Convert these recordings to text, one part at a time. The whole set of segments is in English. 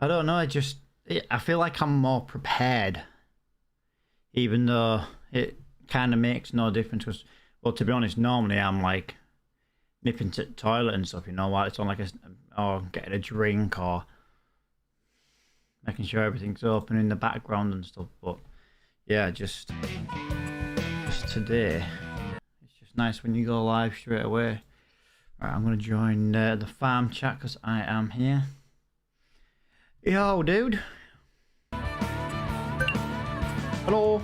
I don't know. I feel like I'm more prepared, even though it kind of makes no difference. Because, well, to be honest, normally I'm like nipping to the toilet and stuff. You know, while it's on or getting a drink or making sure everything's open in the background and stuff. But yeah, just today, it's just nice when you go live straight away. Right, I'm gonna join the farm chat because I am here. Yo, dude. Hello.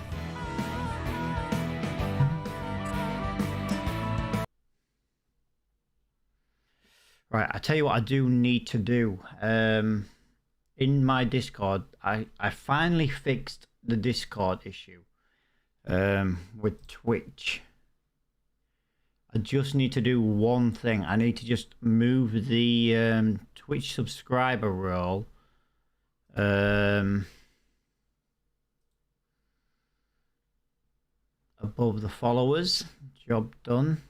Right, I tell you what I do need to do. In my Discord, I finally fixed the Discord issue with Twitch. I just need to do one thing. I need to just move the Twitch subscriber role above the followers. Job done.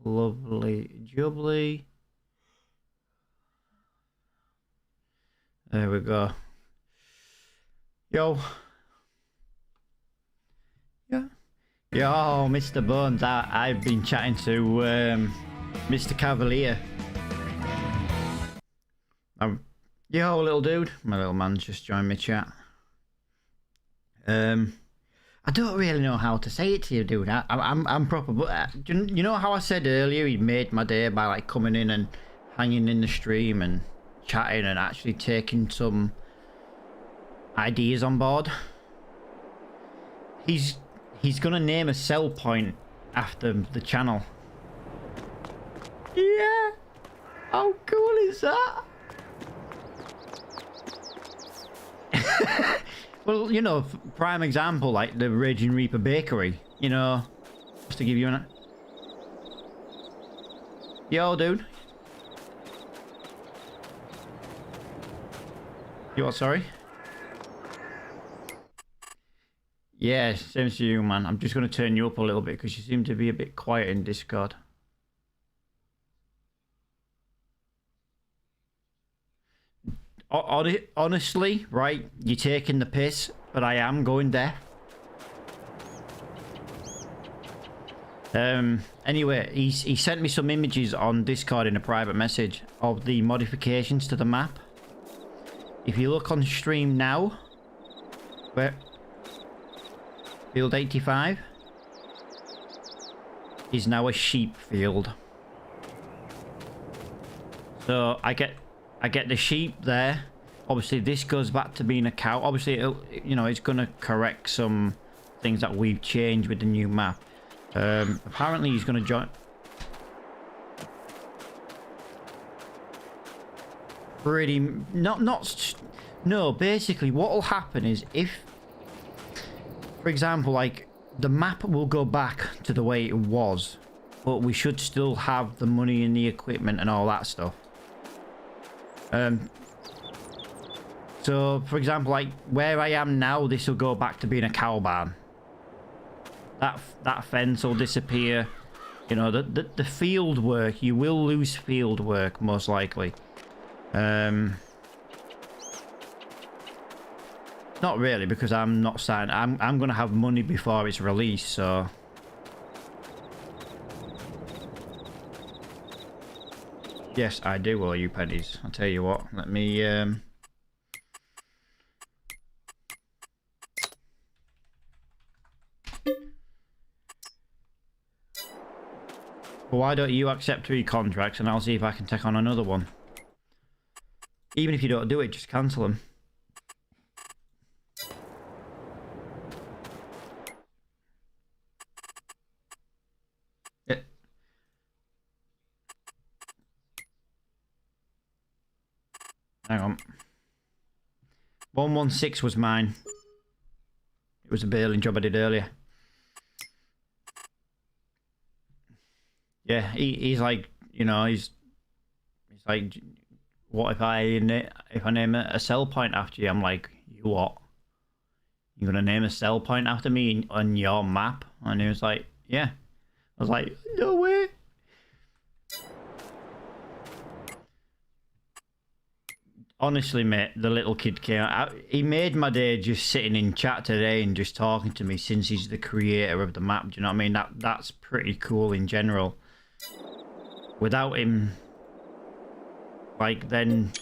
Lovely jubbly. There we go. Yo. Yeah. Yo, Mr. Bones. I've been chatting to Mr. Cavalier. Yo, little dude. My little man's just joined me chat. I don't really know how to say it to you, dude. I'm proper, but you know how I said earlier he made my day by like coming in and hanging in the stream and chatting and actually taking some ideas on board. He's gonna name a sell point after the channel. Yeah. How cool is that? Well, you know, prime example, like the Raging Reaper Bakery, you know, just to give you an... Yo, dude. You what, sorry? Yeah, same to you, man. I'm just going to turn you up a little bit because you seem to be a bit quiet in Discord. Honestly, right, you're taking the piss, but I am going deaf. Anyway, he sent me some images on Discord in a private message of the modifications to the map. If you look on stream now, where field 85 is now a sheep field. So I get the sheep there. Obviously, this goes back to being a cow. Obviously, you know, it's going to correct some things that we've changed with the new map. Apparently, he's going to join. No, basically, what will happen is if, for example, like the map will go back to the way it was, but we should still have the money and the equipment and all that stuff. So, for example, like where I am now, this will go back to being a cow barn. That fence will disappear. You know, the field work, you will lose field work most likely. Not really, because I'm not signing. I'm gonna have money before it's released, so. Yes, I do owe you pennies. I'll tell you what. Let me Well, why don't you accept 3 contracts and I'll see if I can take on another one. Even if you don't do it, just cancel them. Yeah. Hang on. 116 was mine. It was a bailing job I did earlier. Yeah, he's like, you know, he's like, what if I name a sell point after you? I'm like, you what? You're gonna name a sell point after me on your map? And he was like, yeah. I was like, no way. honestly, mate, the little kid came out. He made my day just sitting in chat today and just talking to me since he's the creator of the map. Do you know what I mean? That's pretty cool in general. Without him, like, then...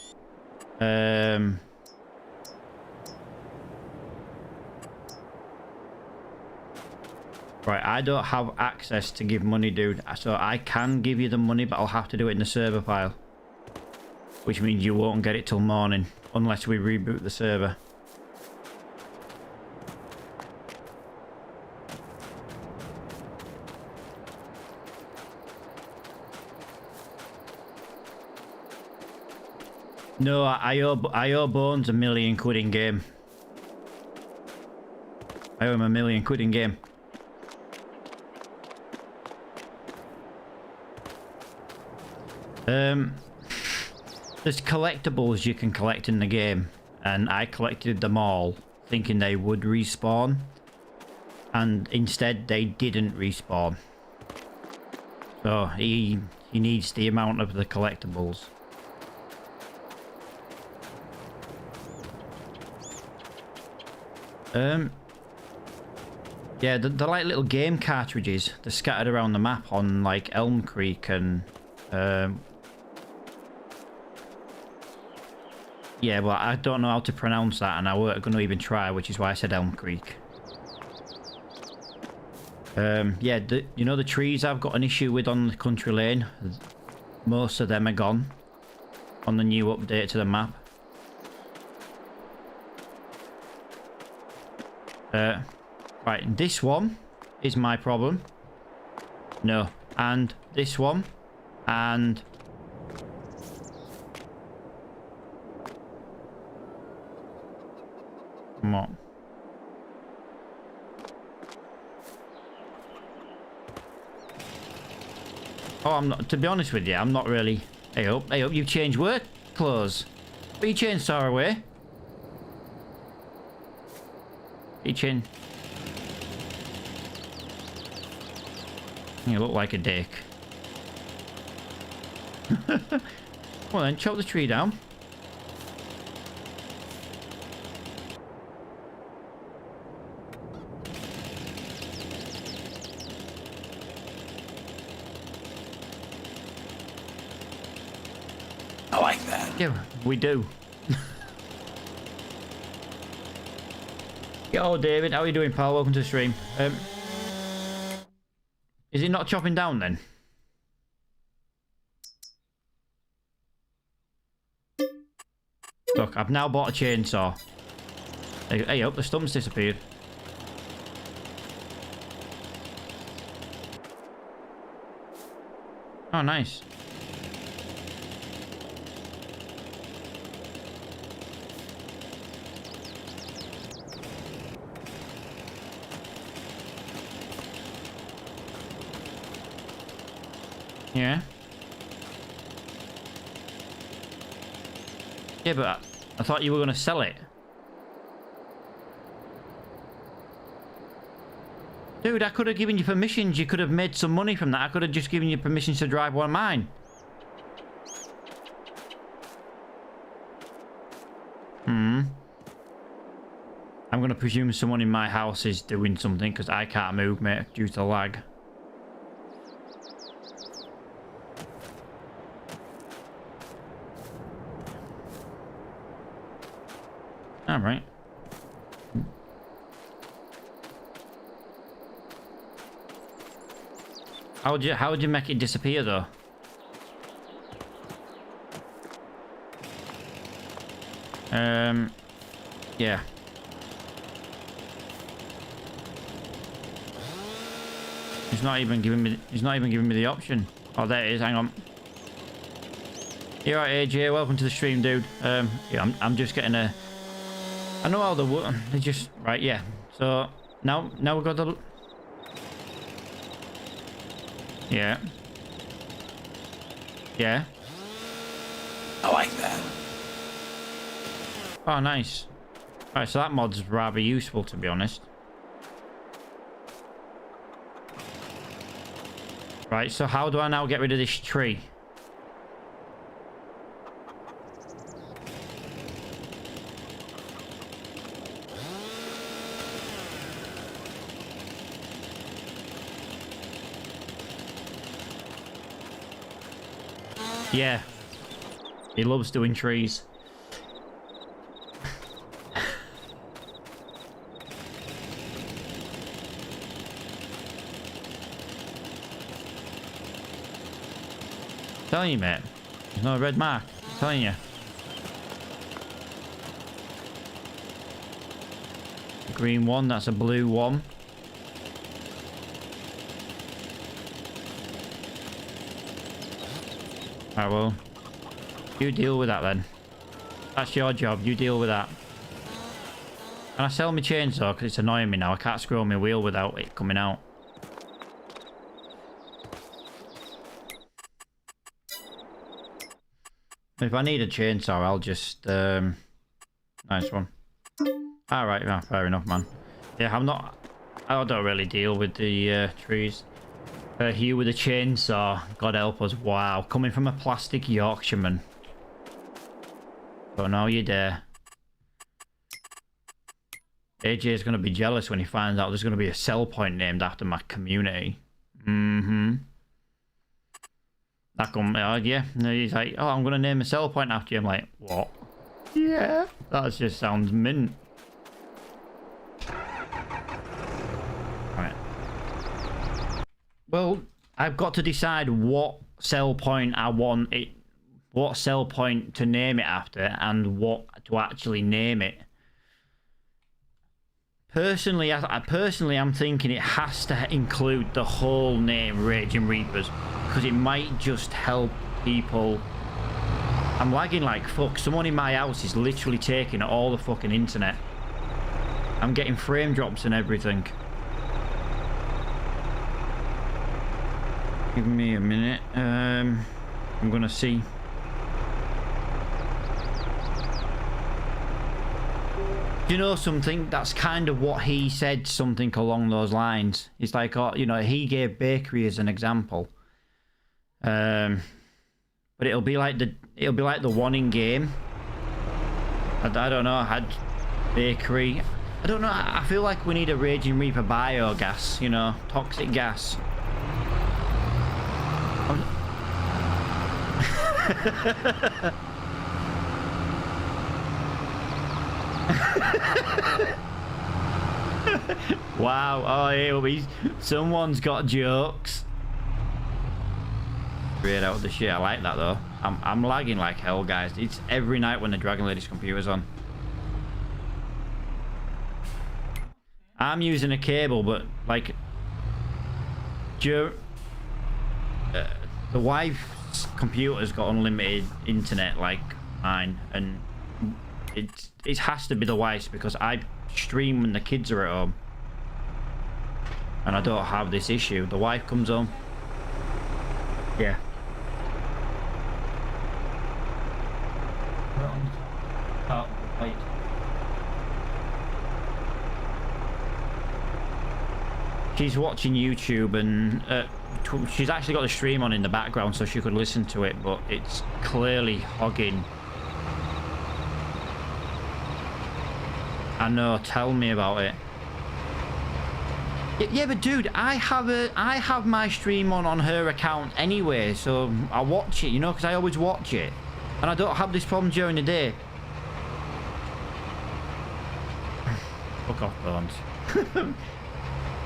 Right, I don't have access to give money, dude. So I can give you the money, but I'll have to do it in the server file. Which means you won't get it till morning, unless we reboot the server. No, I owe Bones £1 million in game. I owe him £1 million in game. There's collectibles you can collect in the game, and I collected them all thinking they would respawn, and instead they didn't respawn. So he needs the amount of the collectibles. Yeah, they're like little game cartridges. They're scattered around the map on like Elm Creek and yeah, well, I don't know how to pronounce that, and I weren't going to even try, which is why I said Elm Creek. Yeah, you know the trees I've got an issue with on the country lane? Most of them are gone on the new update to the map. Right, this one is my problem. No, and this one, and... Come on. Oh, I'm not, to be honest with you, I'm not really... Hey up, you've changed work clothes. But you changed Sarah away. You changed... You look like a dick. Well then, chop the tree down. I like that. Yeah, we do. Yo, David, how are you doing, pal? Welcome to the stream. Is it not chopping down then? Look, I've now bought a chainsaw. Hey, up, the stump's disappeared. Oh, nice. Yeah. Yeah, but I thought you were going to sell it. Dude, I could have given you permissions. You could have made some money from that. I could have just given you permissions to drive one of mine. I'm going to presume someone in my house is doing something because I can't move, mate, due to lag. All right. How would you make it disappear though? Yeah. He's not even giving me the option. Oh, there it is. Hang on. You're right, AJ. Welcome to the stream, dude. Yeah, I'm just getting a. I know how they just right. Yeah. So now we've got the. Yeah. Yeah. I like that. Oh, nice. Alright, so that mod's rather useful, to be honest. Right, so how do I now get rid of this tree? Yeah. He loves doing trees. Telling you, mate. There's no red mark. I'm telling you. A green one, that's a blue one. Alright, well. You deal with that then. That's your job. You deal with that. Can I sell my chainsaw? Because it's annoying me now. I can't scroll my wheel without it coming out. If I need a chainsaw, I'll just... Nice one. Alright, yeah, fair enough, man. Yeah, I don't really deal with the trees. Hugh with a chainsaw. God help us. Wow. Coming from a plastic Yorkshireman. Don't know you dare. AJ's going to be jealous when he finds out there's going to be a sell point named after my community. Mm-hmm. Yeah. He's like, oh, I'm going to name a sell point after you. I'm like, what? Yeah. That just sounds mint. Right. Well, I've got to decide what sell point I want it, what sell point to name it after, and what to actually name it. Personally, I'm thinking it has to include the whole name Raging Reapers, because it might just help people. I'm lagging like fuck. Someone in my house is literally taking all the fucking internet. I'm getting frame drops and everything. Give me a minute. I'm gonna see. Do you know something? That's kind of what he said, something along those lines. It's like, oh, you know, he gave bakery as an example. But it'll be like the one in game. I don't know. I had bakery. I don't know. I feel like we need a Raging Reaper biogas. You know, toxic gas. Wow. Oh, here we. Someone's got jokes. Straight out of the shit. I like that though. I'm lagging like hell, guys. It's every night when the Dragon Lady's computer's on. I'm using a cable, but like, the wife's computer's got unlimited internet like mine, and it has to be the wife's because I stream when the kids are at home, and I don't have this issue. The wife comes home. Yeah. She's watching YouTube, and she's actually got the stream on in the background so she could listen to it, but it's clearly hogging. I know, tell me about it. Yeah, but dude, I have my stream on her account anyway, so I watch it, you know, because I always watch it, and I don't have this problem during the day. Fuck off, Bones.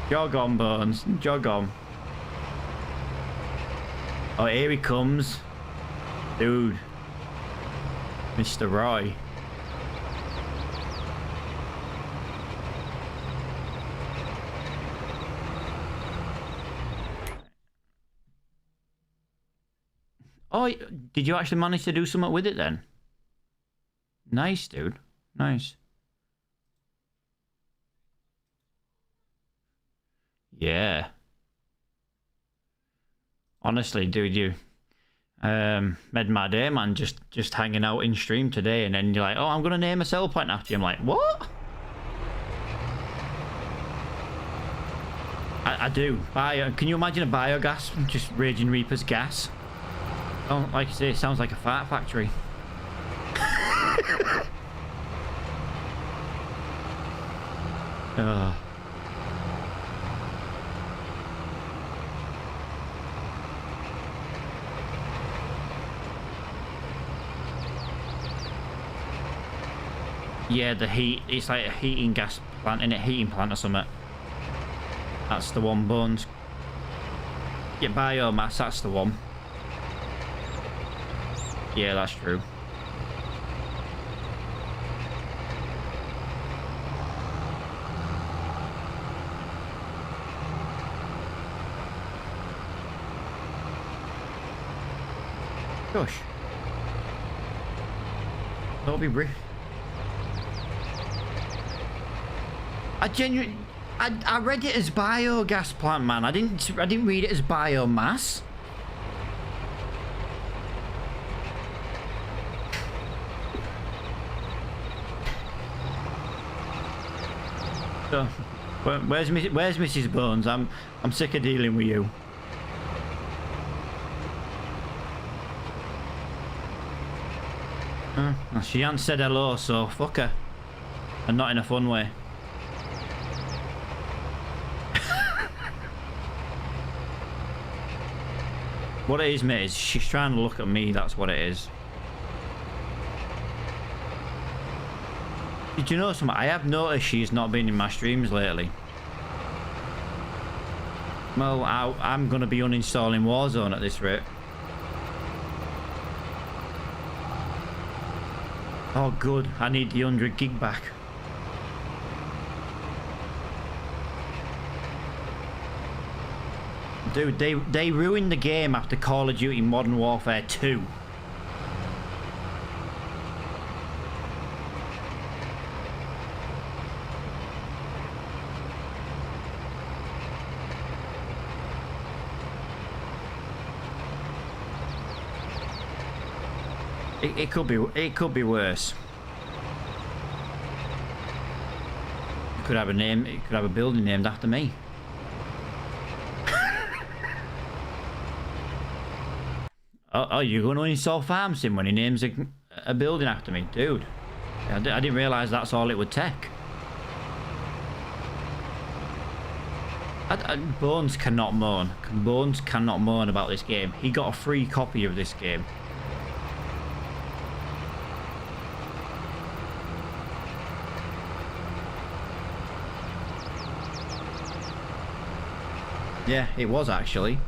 Jog on, Bones. Jog on. Oh, here he comes. Dude. Mr. Roy. Oh, did you actually manage to do something with it then? Nice, dude. Nice. Yeah. Honestly, dude, you made my day, man. Just hanging out in stream today, and then you're like, oh, I'm gonna name a sell point after you. I'm like, what? I do. Can you imagine a biogas? Just Raging Reaper's gas. Oh, like I say, it sounds like a fart factory. Oh. Yeah, the heat. It's like a heating gas plant, innit? Heating plant or something. That's the one, Bones. Yeah, biomass, that's the one. Yeah, that's true. Gosh. That'll be brief. I read it as biogas plant, man. I didn't read it as biomass. So, where's Mrs. Bones? I'm sick of dealing with you. She hasn't said hello, so fuck her. And not in a fun way. What it is, mate, is she's trying to look at me, that's what it is. Did you know something? I have noticed she's not been in my streams lately. Well, I'm going to be uninstalling Warzone at this rate. Oh, good. I need the 100 gig back. Dude, they ruined the game after Call of Duty Modern Warfare 2. It could be worse. It could have a name. It could have a building named after me. Oh, you're going to install Farm Sim when he names a building after me, dude? I didn't realise that's all it would take. Bones cannot moan. Bones cannot moan about this game. He got a free copy of this game. Yeah, it was actually.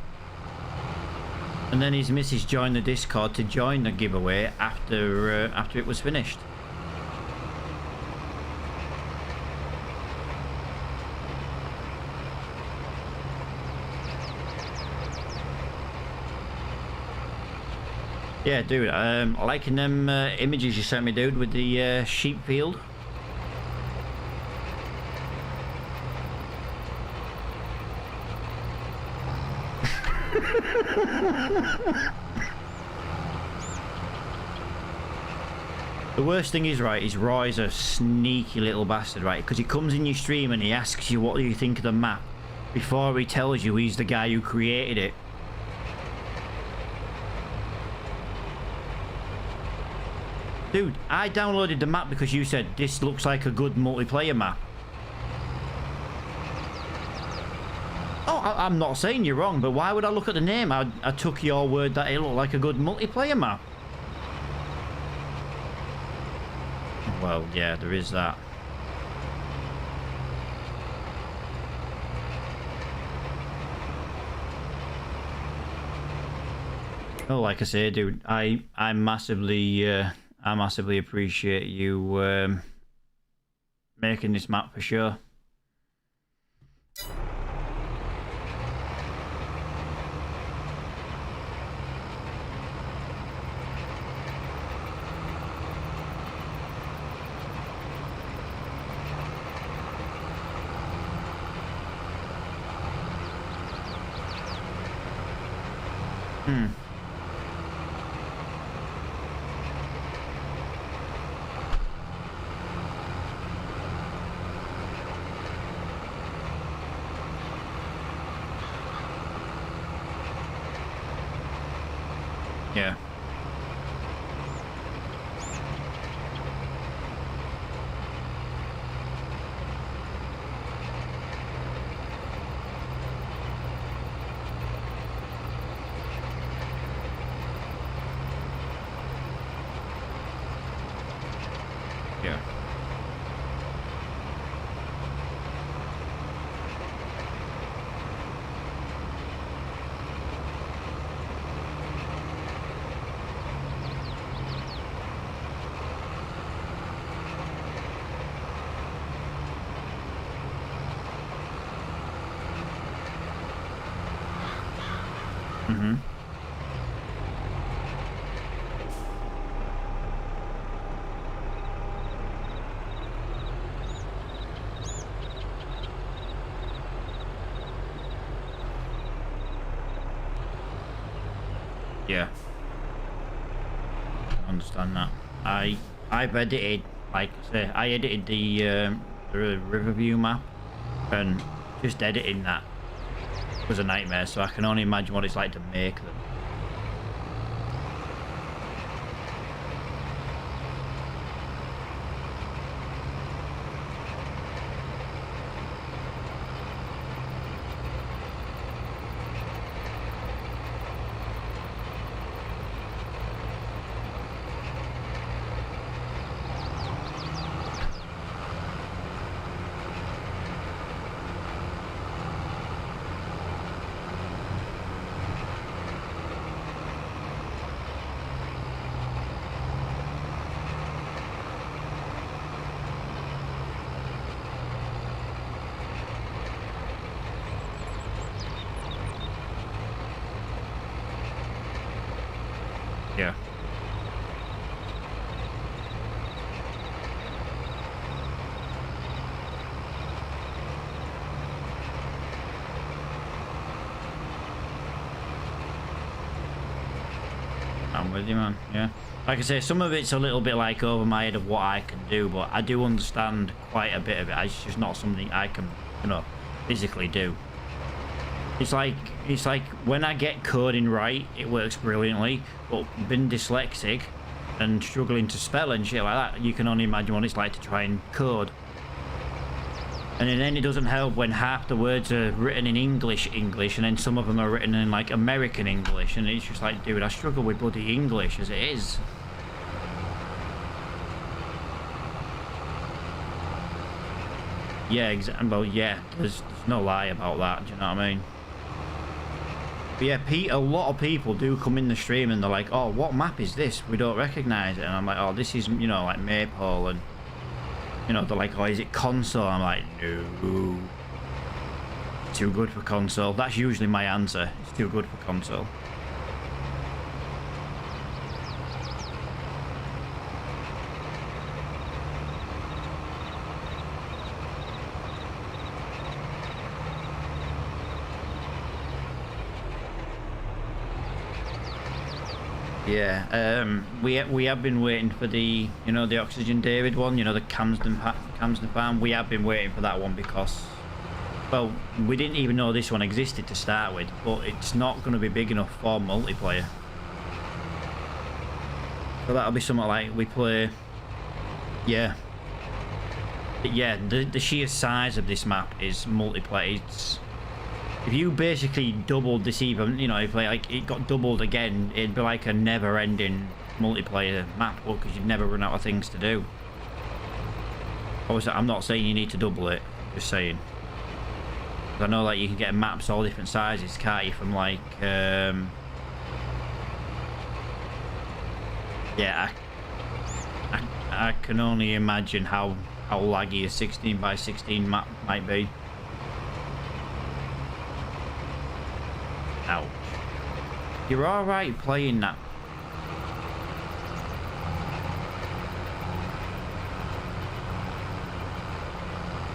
And then his missus joined the Discord to join the giveaway after it was finished. Yeah, dude, liking them images you sent me, dude, with the sheep field. The worst thing is, right, is Roy's a sneaky little bastard, right? Because he comes in your stream and he asks you what do you think of the map before he tells you he's the guy who created it. Dude, I downloaded the map because you said this looks like a good multiplayer map. Oh, I'm not saying you're wrong, but why would I look at the name? I took your word that it looked like a good multiplayer map. Well, yeah, there is that. Oh, like I say, dude, I massively appreciate you making this map for sure. Yeah. Yeah. Mm-hmm. Yeah. I understand that. I've edited, like I say, I edited the Riverview map, and just editing that was a nightmare, so I can only imagine what it's like to make them. Yeah. I'm with you, man. Yeah. Like I say, some of it's a little bit like over my head of what I can do, but I do understand quite a bit of it. It's just not something I can, you know, physically do. It's like when I get coding right, it works brilliantly, but being dyslexic and struggling to spell and shit like that, you can only imagine what it's like to try and code. And then it doesn't help when half the words are written in English, and then some of them are written in like American English, and it's just like, dude, I struggle with bloody English as it is. Yeah, well, yeah, there's no lie about that, do you know what I mean? But yeah, a lot of people do come in the stream and they're like, oh, what map is this? We don't recognise it. And I'm like, oh, this is, you know, like Maypole, and you know, they're like, oh, is it console? I'm like, no. Too good for console. That's usually my answer. It's too good for console. Yeah, we have been waiting for the, you know, the Oxygen David one, you know, the Camsden farm. We have been waiting for that one because, well, we didn't even know this one existed to start with, but it's not going to be big enough for multiplayer. So that'll be something like we play, yeah. But yeah, the sheer size of this map is multiplayer. If you basically doubled this, even, you know, if like it got doubled again, it'd be like a never-ending multiplayer map, because you'd never run out of things to do. Obviously, I'm not saying you need to double it, just saying. I know that you can get maps all different sizes, can't you? From like, yeah, I can only imagine how laggy a 16x16 map might be. Ouch. You're alright playing that.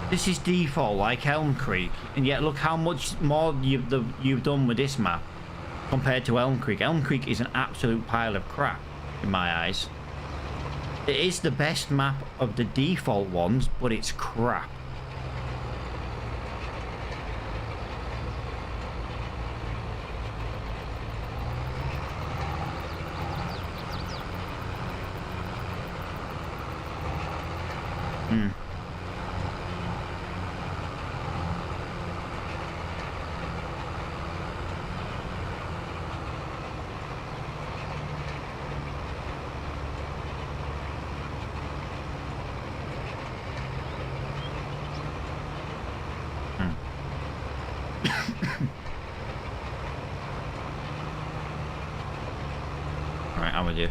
This is default like Elm Creek, and yet look how much more you've done with this map compared to Elm Creek. Elm Creek is an absolute pile of crap in my eyes. It is the best map of the default ones, but it's crap. Hmm. Right, I'm with you.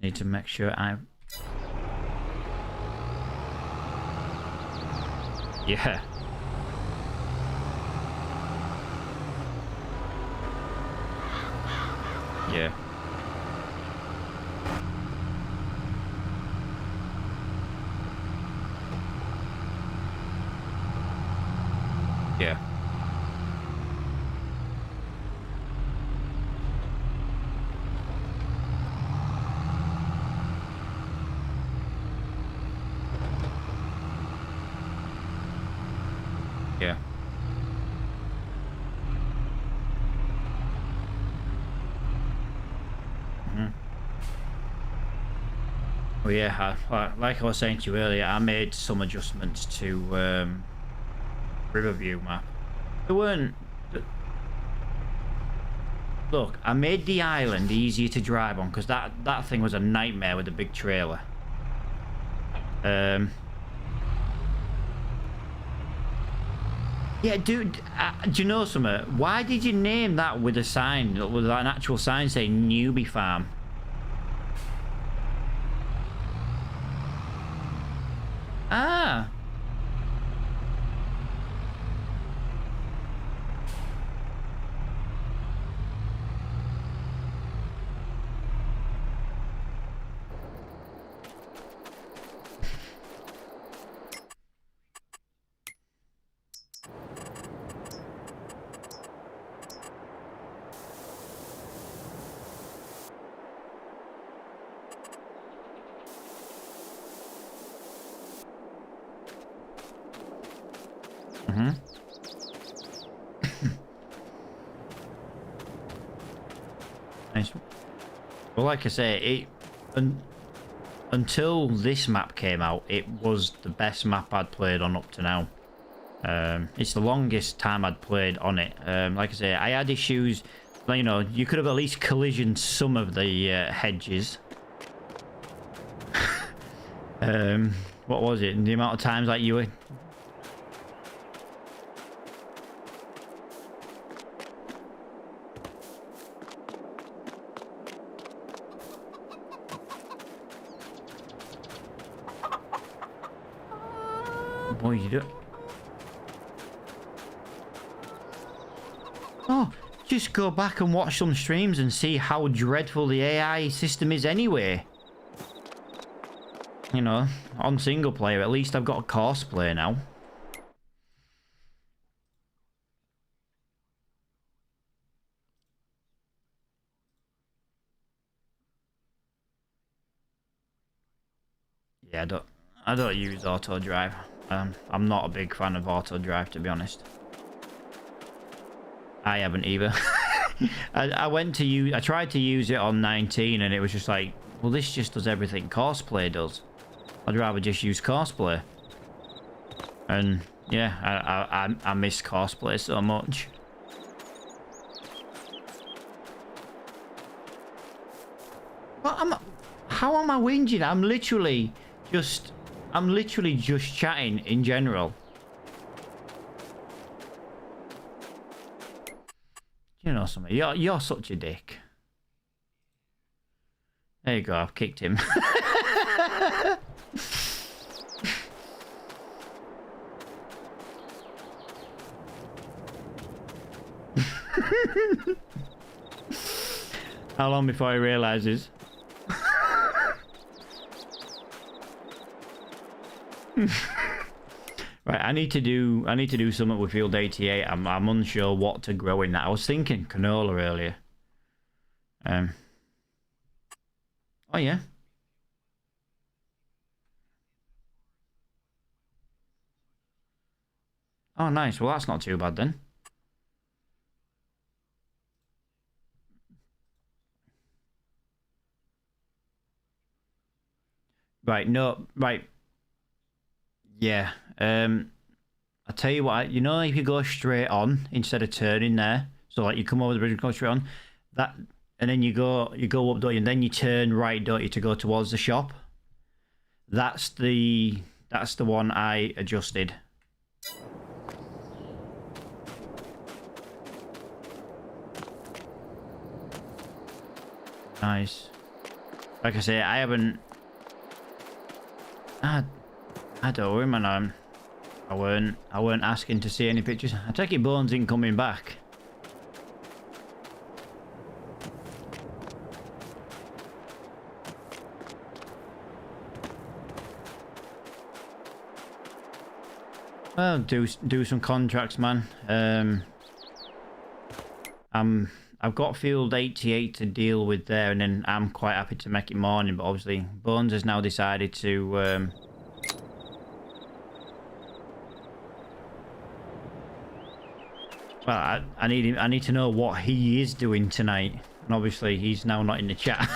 Need to make sure I... Yeah. Yeah. Yeah. Yeah. Well, yeah, like I was saying to you earlier, I made some adjustments to Riverview map. They weren't... Look, I made the island easier to drive on because that thing was a nightmare with a big trailer. Yeah, dude, do you know something? Why did you name that with a sign, with an actual sign saying newbie farm? Ah. Nice. Well, like I say, until this map came out, it was the best map I'd played on up to now. It's the longest time I'd played on it. Like I say, I had issues. You know, you could have at least collisioned some of the hedges. What was it? The amount of times like you were... Boy, you do... Oh, just go back and watch some streams and see how dreadful the AI system is anyway. You know, on single player, at least I've got a Crossplay now. Yeah, I don't use auto drive. I'm not a big fan of auto drive, to be honest. I haven't either. I tried to use it on 19 and it was just like, well, this just does everything Crossplay does. I'd rather just use Crossplay. And yeah, I miss Crossplay so much. How am I whinging? I'm literally just chatting in general. You know something? You're such a dick. There you go. I've kicked him. How long before he realizes? Right, I need to do something with Field 88. I'm unsure what to grow in that. I was thinking canola earlier. Oh yeah. Oh nice. Well, that's not too bad then. Right, no, right. Yeah. I tell you what, you know, if you go straight on instead of turning there, so like you come over the bridge and go straight on, that, and then you go up, don't you? And then you turn right, don't you, to go towards the shop. That's the one I adjusted. Nice. Like I say, I haven't... I don't worry, man. I weren't asking to see any pictures. I take it Bones ain't coming back. Well, do some contracts, man. I've got field 88 to deal with there, and then I'm quite happy to make it morning. But obviously, Bones has now decided to. Well, I need him. I need to know what he is doing tonight, and obviously, he's now not in the chat.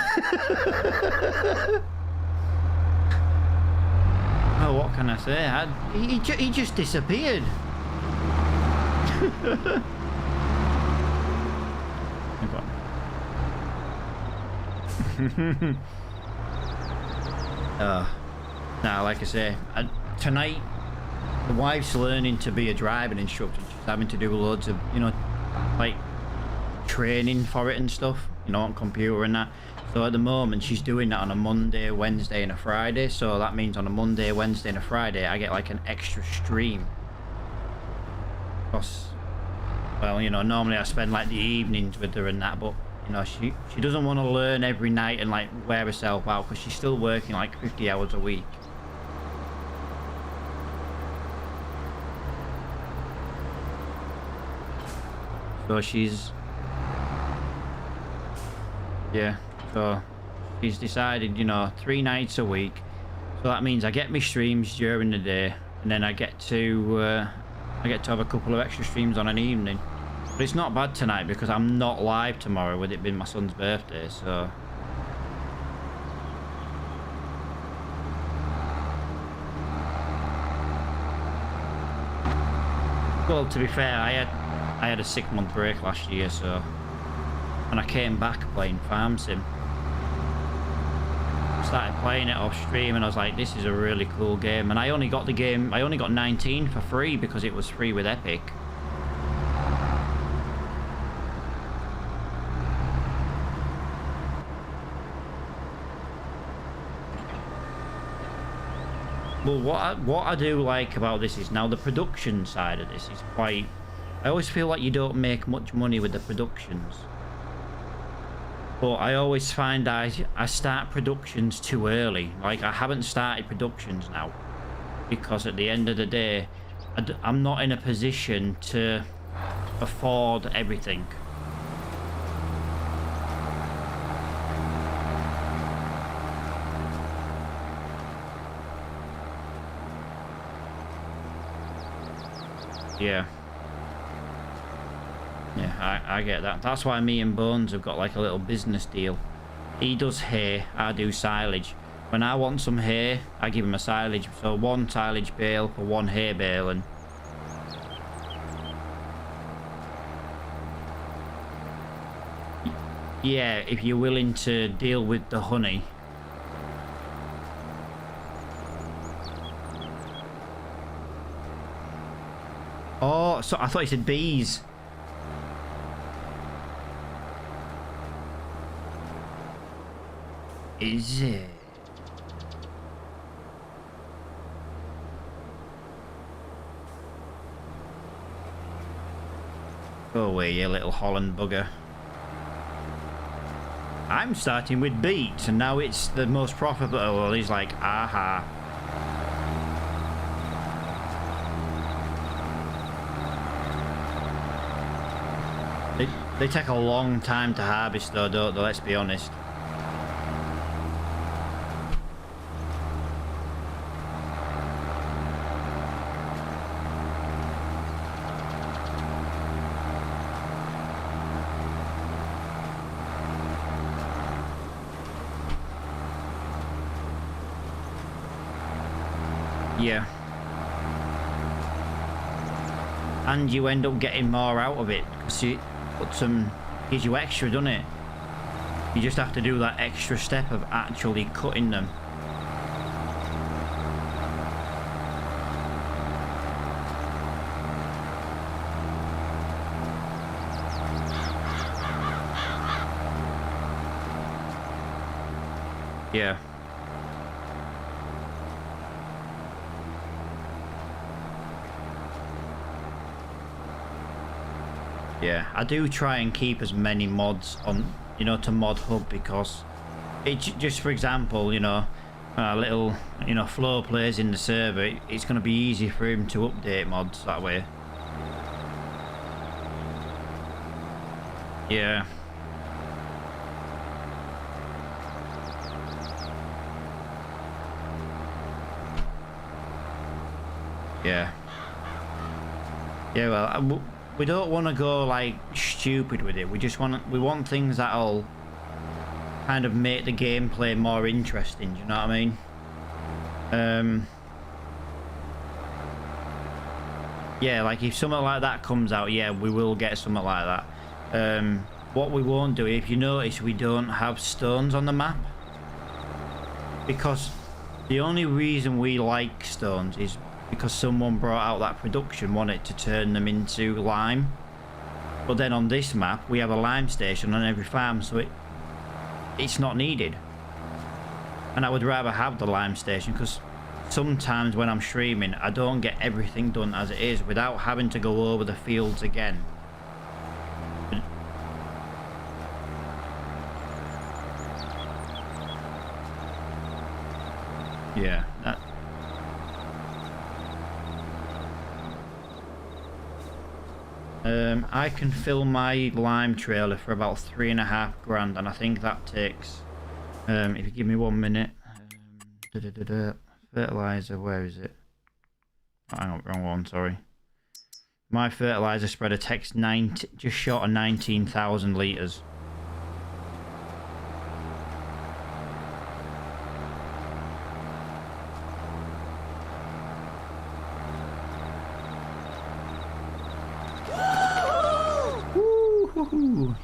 Oh, what can I say? He just disappeared. Now, like I say, tonight the wife's learning to be a driving instructor. She's having to do loads of, you know, like training for it and stuff, you know, on computer and that. So at the moment she's doing that on a Monday, Wednesday and a Friday. So that means on a Monday, Wednesday and a Friday I get like an extra stream. Because, well, you know, normally I spend like the evenings with her and that, but you know, she doesn't want to learn every night and like wear herself out because she's still working like 50 hours a week. So she's, yeah, so she's decided, you know, 3 nights a week. So that means I get my streams during the day, and then I get to have a couple of extra streams on an evening. But it's not bad tonight because I'm not live tomorrow with it being my son's birthday, so. Well, to be fair, I had a 6-month break last year, so. And I came back playing Farm Sim. Started playing it off stream and I was like, this is a really cool game. And I only got 19 for free because it was free with Epic. Well, what I do like about this is now the production side of this is quite... I always feel like you don't make much money with the productions. But I always find I start productions too early. Like, I haven't started productions now. Because at the end of the day, I'm not in a position to afford everything. Yeah. Yeah, I get that. That's why me and Bones have got like a little business deal. He does hay, I do silage. When I want some hay, I give him a silage. So 1 silage bale for 1 hay bale, and yeah, if you're willing to deal with the honey. Oh, so I thought you said bees. Is it? Go away, you little Holland bugger. I'm starting with beets, and now it's the most profitable. Oh, well, he's like, aha. They take a long time to harvest though, don't they? Let's be honest. Yeah. And you end up getting more out of it because it gives you extra, doesn't it? You just have to do that extra step of actually cutting them. Yeah. Yeah, I do try and keep as many mods on, you know, to Mod Hub, because it just, for example, you know, little, you know, Flow plays in the server, it's going to be easy for him to update mods that way. Yeah. Yeah. Yeah, well, we don't want to go like stupid with it. We want things that'll kind of make the gameplay more interesting. Do you know what I mean? Yeah, like if something like that comes out, yeah, we will get something like that. What we won't do, if you notice, we don't have stones on the map, because the only reason we like stones is because someone brought out that production wanted to turn them into lime. But then on this map we have a lime station on every farm, so it's not needed. And I would rather have the lime station, because sometimes when I'm streaming I don't get everything done as it is without having to go over the fields again. Yeah, that. I can fill my lime trailer for about 3.5 grand, and I think that takes, if you give me 1 minute, fertilizer, where is it? Oh, hang on, wrong one, sorry. My fertilizer spreader takes just short of 19,000 litres.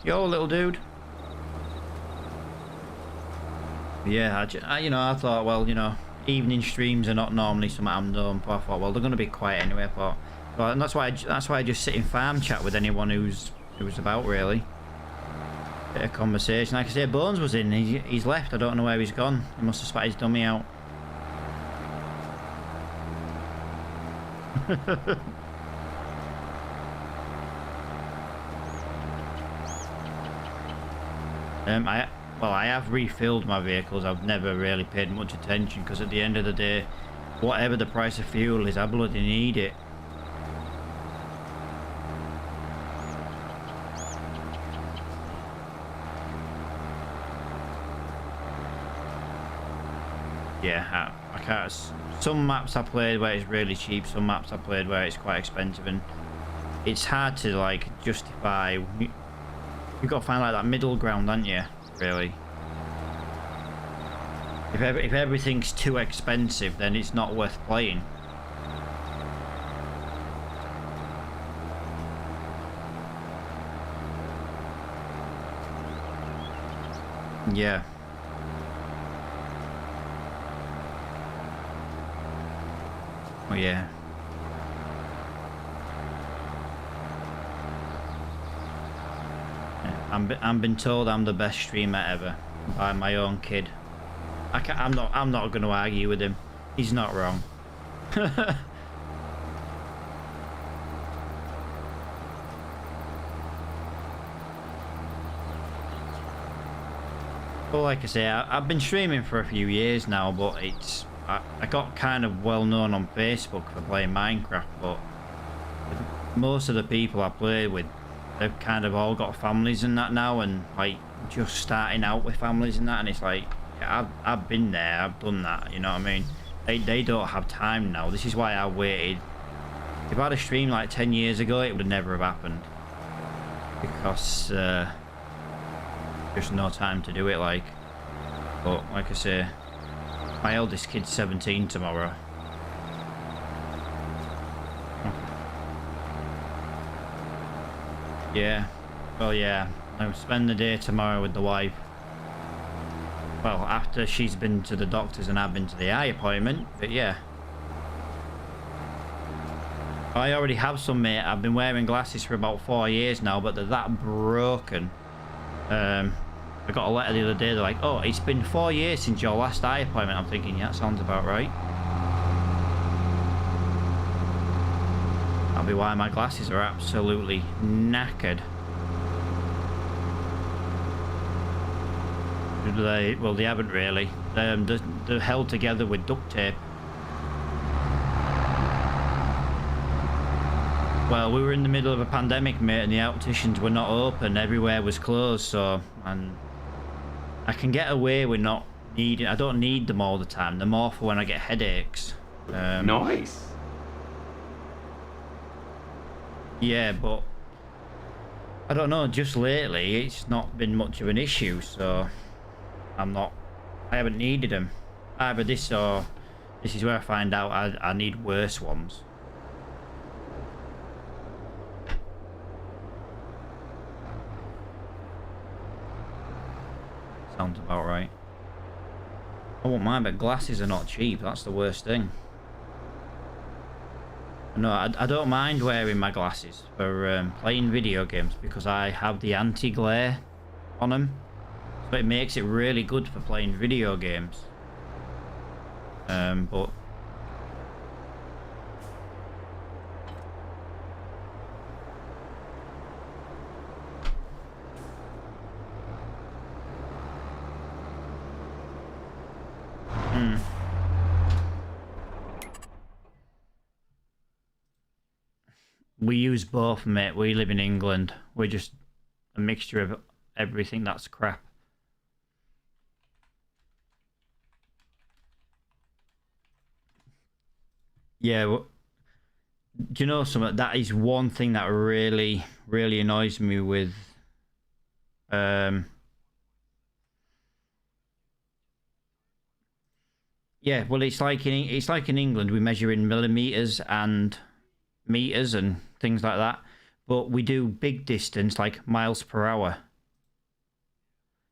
Yo, little dude. Yeah, you know, I thought, well, you know, evening streams are not normally something I'm known for. I thought, well, they're going to be quiet anyway. I thought, well, and that's why I just sit in farm chat with anyone who's about, really. Bit of conversation. Like I say, Bones was in. He's left. I don't know where he's gone. He must have spat his dummy out. I have refilled my vehicles. I've never really paid much attention, because at the end of the day, whatever the price of fuel is, I bloody need it. Yeah, I can't. Some maps I played where it's really cheap, some maps I played where it's quite expensive, and it's hard to like justify. You've got to find like that middle ground, haven't you? Really. If everything's too expensive, then it's not worth playing. Yeah. Oh yeah. I'm been told I'm the best streamer ever by my own kid. I'm not going to argue with him. He's not wrong. Well, like I say, I've been streaming for a few years now, but I got kind of well known on Facebook for playing Minecraft, but most of the people I play with, they've kind of all got families and that now, and like just starting out with families and that, and it's like, yeah, I've been there, I've done that, you know what I mean? They don't have time now. This is why I waited. If I had a stream like 10 years ago, it would never have happened, because just no time to do it, like. But like I say, my eldest kid's 17 tomorrow. Yeah, well, yeah, I'll spend the day tomorrow with the wife. Well, after she's been to the doctors and I've been to the eye appointment, but yeah. I already have some, mate. I've been wearing glasses for about 4 years now, but they're that broken. I got a letter the other day, they're like, oh, it's been 4 years since your last eye appointment. I'm thinking, yeah, that sounds about right. That'll be why my glasses are absolutely knackered. Well, they haven't really. They're held together with duct tape. Well, we were in the middle of a pandemic, mate, and the opticians were not open. Everywhere was closed, so... And I can get away with not needing... I don't need them all the time. They're more for when I get headaches. Nice. Yeah, but... I don't know, just lately, it's not been much of an issue, so... I haven't needed them. Either this or... This is where I find out I need worse ones. Sounds about right. I won't mind, but glasses are not cheap. That's the worst thing. No, I don't mind wearing my glasses for playing video games because I have the anti-glare on them. So it makes it really good for playing video games. But... We use both, mate. We live in England. We're just a mixture of everything that's crap. Yeah, well, do you know something? That is one thing that really, really annoys me with... Yeah, well, it's like in England, we measure in millimeters and meters and things like that, but we do big distance like miles per hour.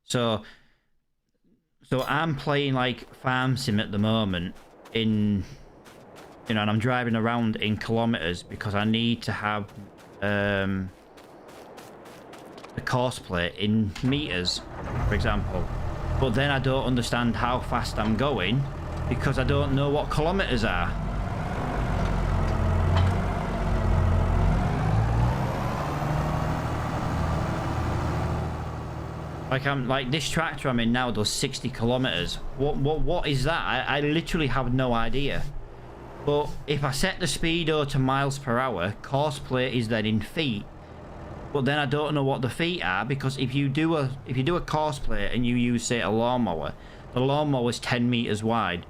So I'm playing like farm sim at the moment in, you know, and I'm driving around in kilometers because I need to have the Crossplay in meters, for example. But then I don't understand how fast I'm going because I don't know what kilometers are. Like this tractor I'm in now does 60 kilometers. What is that? I literally have no idea. But if I set the speedo to miles per hour, Crossplay is then in feet. But then I don't know what the feet are because if you do a Crossplay and you use, say, a lawnmower, the lawnmower is 10 meters wide.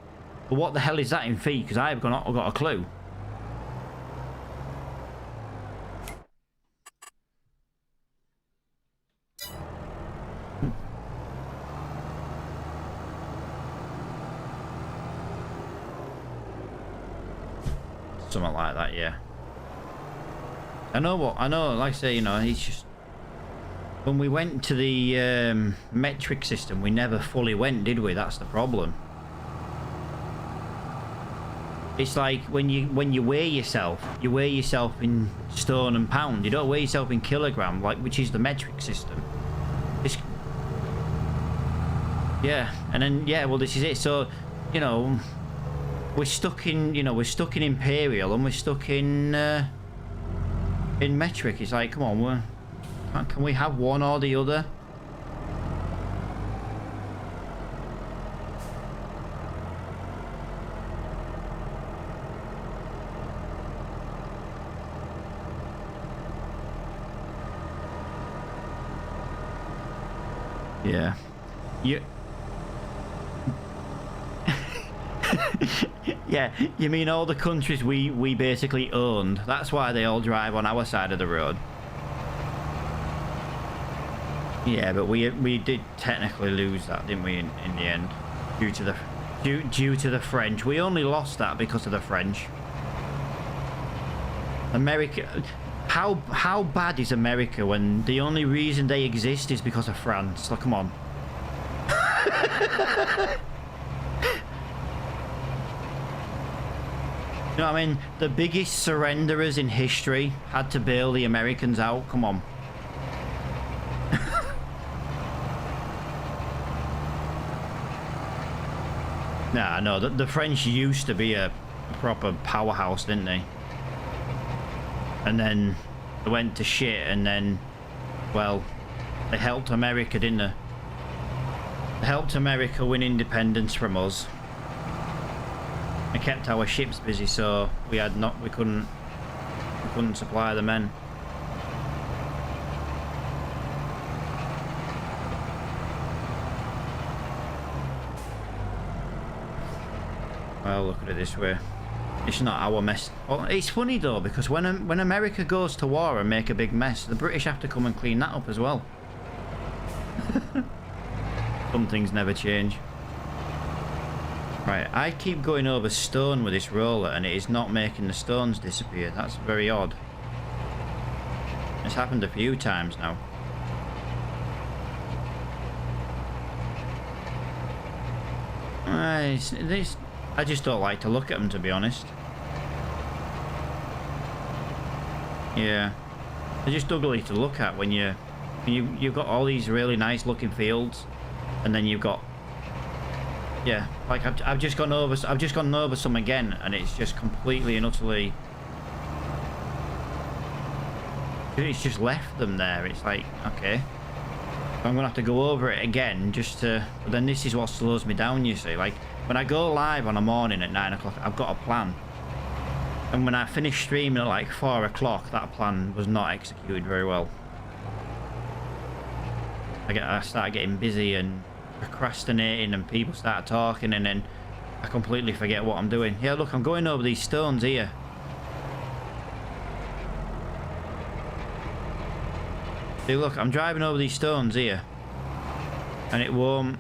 But what the hell is that in feet? Because I've got a clue. Something like that, yeah. I know, like I say, you know, it's just... When we went to the metric system, we never fully went, did we? That's the problem. It's like when you weigh yourself in stone and pound. You don't weigh yourself in kilogram, like, which is the metric system. It's... Yeah, and then, yeah, well, this is it. So, you know... We're stuck in Imperial and we're stuck in metric. It's like, come on, can we have one or the other? Yeah. Yeah, you mean all the countries we basically owned? That's why they all drive on our side of the road. Yeah, but we did technically lose that, didn't we, in the end, due to the French. We only lost that because of the French. America, how bad is America when the only reason they exist is because of France? Like, come on. You know what I mean? The biggest surrenderers in history had to bail the Americans out. Come on. Nah, no, the French used to be a proper powerhouse, didn't they? And then they went to shit, and then, well, they helped America, didn't they? They helped America win independence from us. They kept our ships busy, so we couldn't supply the men. Well, look at it this way. It's not our mess. Well, it's funny though, because when America goes to war and make a big mess, the British have to come and clean that up as well. Some things never change. Right, I keep going over stone with this roller and it is not making the stones disappear. That's very odd. It's happened a few times now. I just don't like to look at them, to be honest. Yeah, they're just ugly to look at when you've got all these really nice looking fields, and then you've got, yeah, like I've just gone over some again, and it's just completely and utterly, it's just left them there. It's like, okay, I'm gonna have to go over it again just to, but then this is what slows me down, you see. Like when I go live on a morning at 9 o'clock, I've got a plan, and when I finish streaming at like 4 o'clock, that plan was not executed very well. I start getting busy and procrastinating, and people start talking, and then I completely forget what I'm doing. Yeah, look, I'm going over these stones here. See, look, I'm driving over these stones here, and it won't.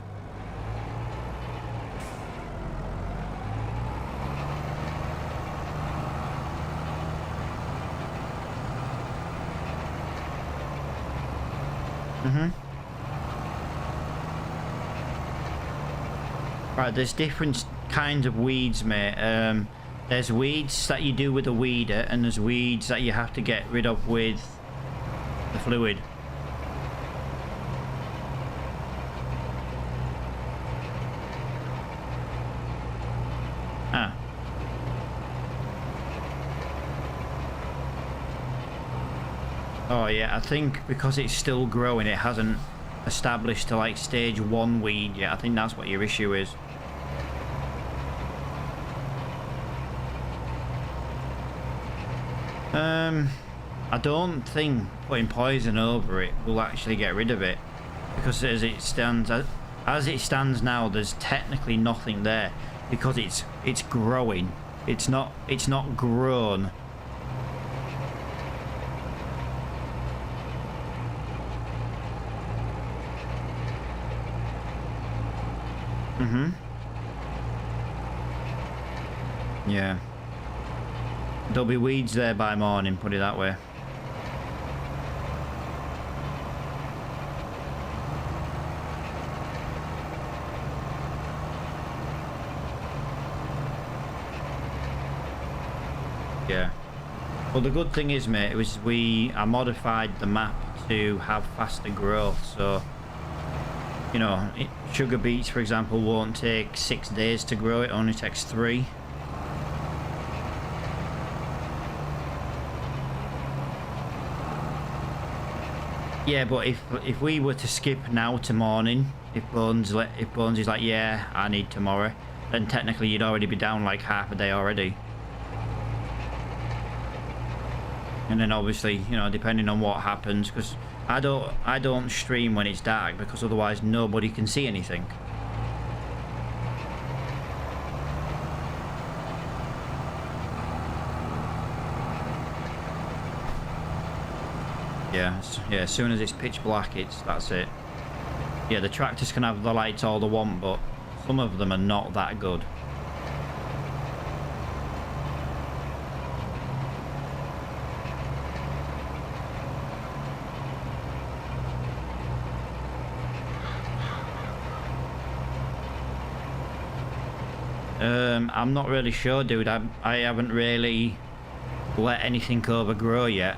Right, there's different kinds of weeds, mate. There's weeds that you do with a weeder, and there's weeds that you have to get rid of with the fluid. Ah. Oh yeah, I think because it's still growing, it hasn't established to like stage 1 weed yet. I think that's what your issue is. I don't think putting poison over it will actually get rid of it, because as it stands now, there's technically nothing there because it's growing. It's not grown. Yeah. There'll be weeds there by morning, put it that way. Yeah. Well, the good thing is, mate, I modified the map to have faster growth, so you know, sugar beets, for example, won't take 6 days to grow. It only takes 3. Yeah, but if we were to skip now to morning, if Bones is like, yeah, I need tomorrow, then technically you'd already be down like half a day already. And then obviously, you know, depending on what happens, because I don't stream when it's dark, because otherwise nobody can see anything. Yeah, as soon as it's pitch black, that's it. Yeah, the tractors can have the lights all they want, but some of them are not that good. I'm not really sure, dude. I haven't really let anything overgrow yet.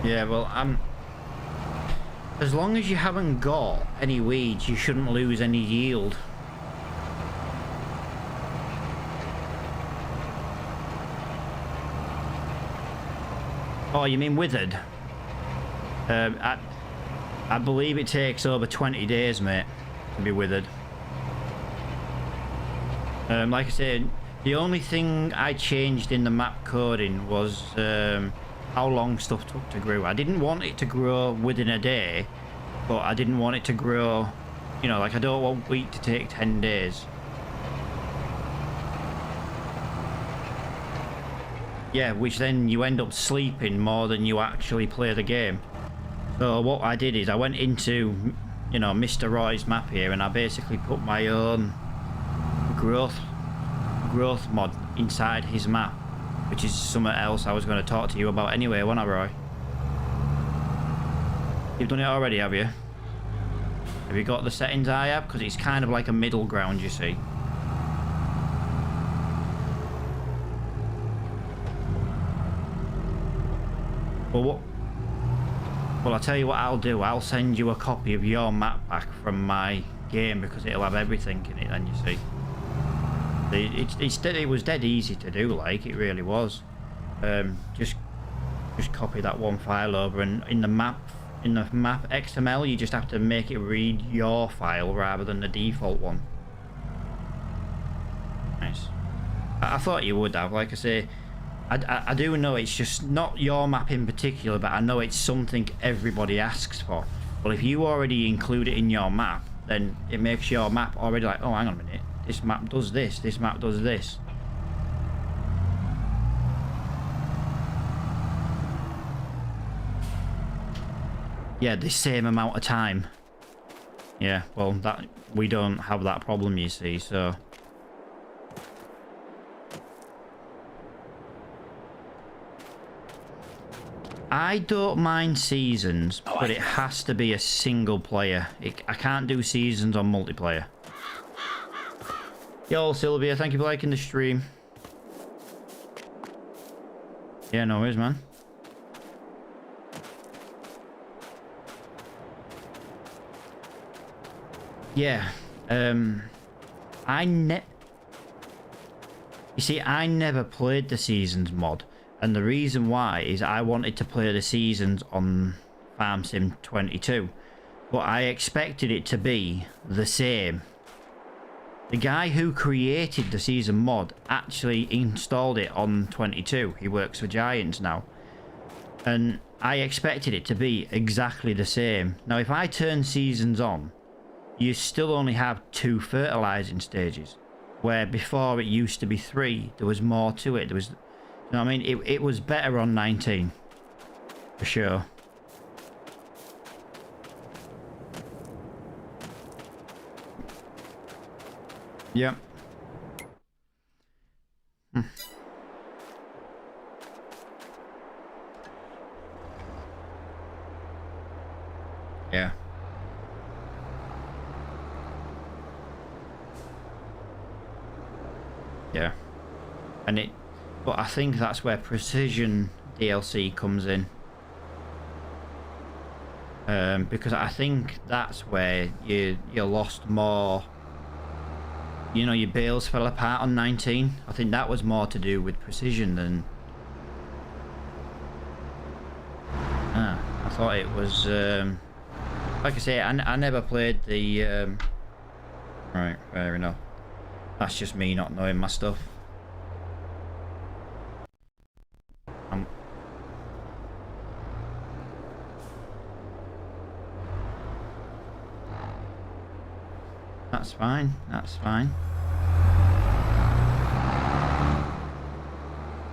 Yeah, well, as long as you haven't got any weeds, you shouldn't lose any yield. Oh, you mean withered? I believe it takes over 20 days, mate, to be withered. Like I said, the only thing I changed in the map coding was how long stuff took to grow. I didn't want it to grow within a day, but I didn't want it to grow, you know, like I don't want wheat to take 10 days. Yeah, which then you end up sleeping more than you actually play the game. So what I did is I went into, you know, Mr. Roy's map here, and I basically put my own growth mod inside his map, which is something else I was going to talk to you about anyway, wasn't I, Roy? You've done it already, have you? Have you got the settings I have? Because it's kind of like a middle ground, you see. Well, I'll tell you what I'll do. I'll send you a copy of your map back from my game, because it'll have everything in it then, you see. It was dead easy to do, like, it really was. Just copy that one file over, and in the map XML, you just have to make it read your file rather than the default one. Nice. I thought you would have, like I say. I do know it's just not your map in particular, but I know it's something everybody asks for. Well, if you already include it in your map, then it makes your map already like, oh, hang on a minute, this map does this, this map does this. Yeah, the same amount of time. Yeah, well, that we don't have that problem, you see, so... I don't mind seasons, but it has to be a single player. I can't do seasons on multiplayer. Yo, Sylvia, thank you for liking the stream. Yeah, no worries, man. Yeah, you see, I never played the seasons mod. And the reason why is I wanted to play the seasons on Farm Sim 22, but I expected it to be the same. The guy who created the season mod actually installed it on 22. He works for Giants now. And I expected it to be exactly the same. Now, if I turn seasons on, you still only have 2 fertilizing stages, where before it used to be 3. There was more to it. There was... You know what I mean? It was better on 19. For sure. Yep. Yeah. Yeah. And it... But I think that's where Precision DLC comes in. Because I think that's where you lost more... You know, your bales fell apart on 19. I think that was more to do with Precision than... I thought it was... Like I say, I never played the... Right, fair enough. That's just me not knowing my stuff. That's fine, that's fine.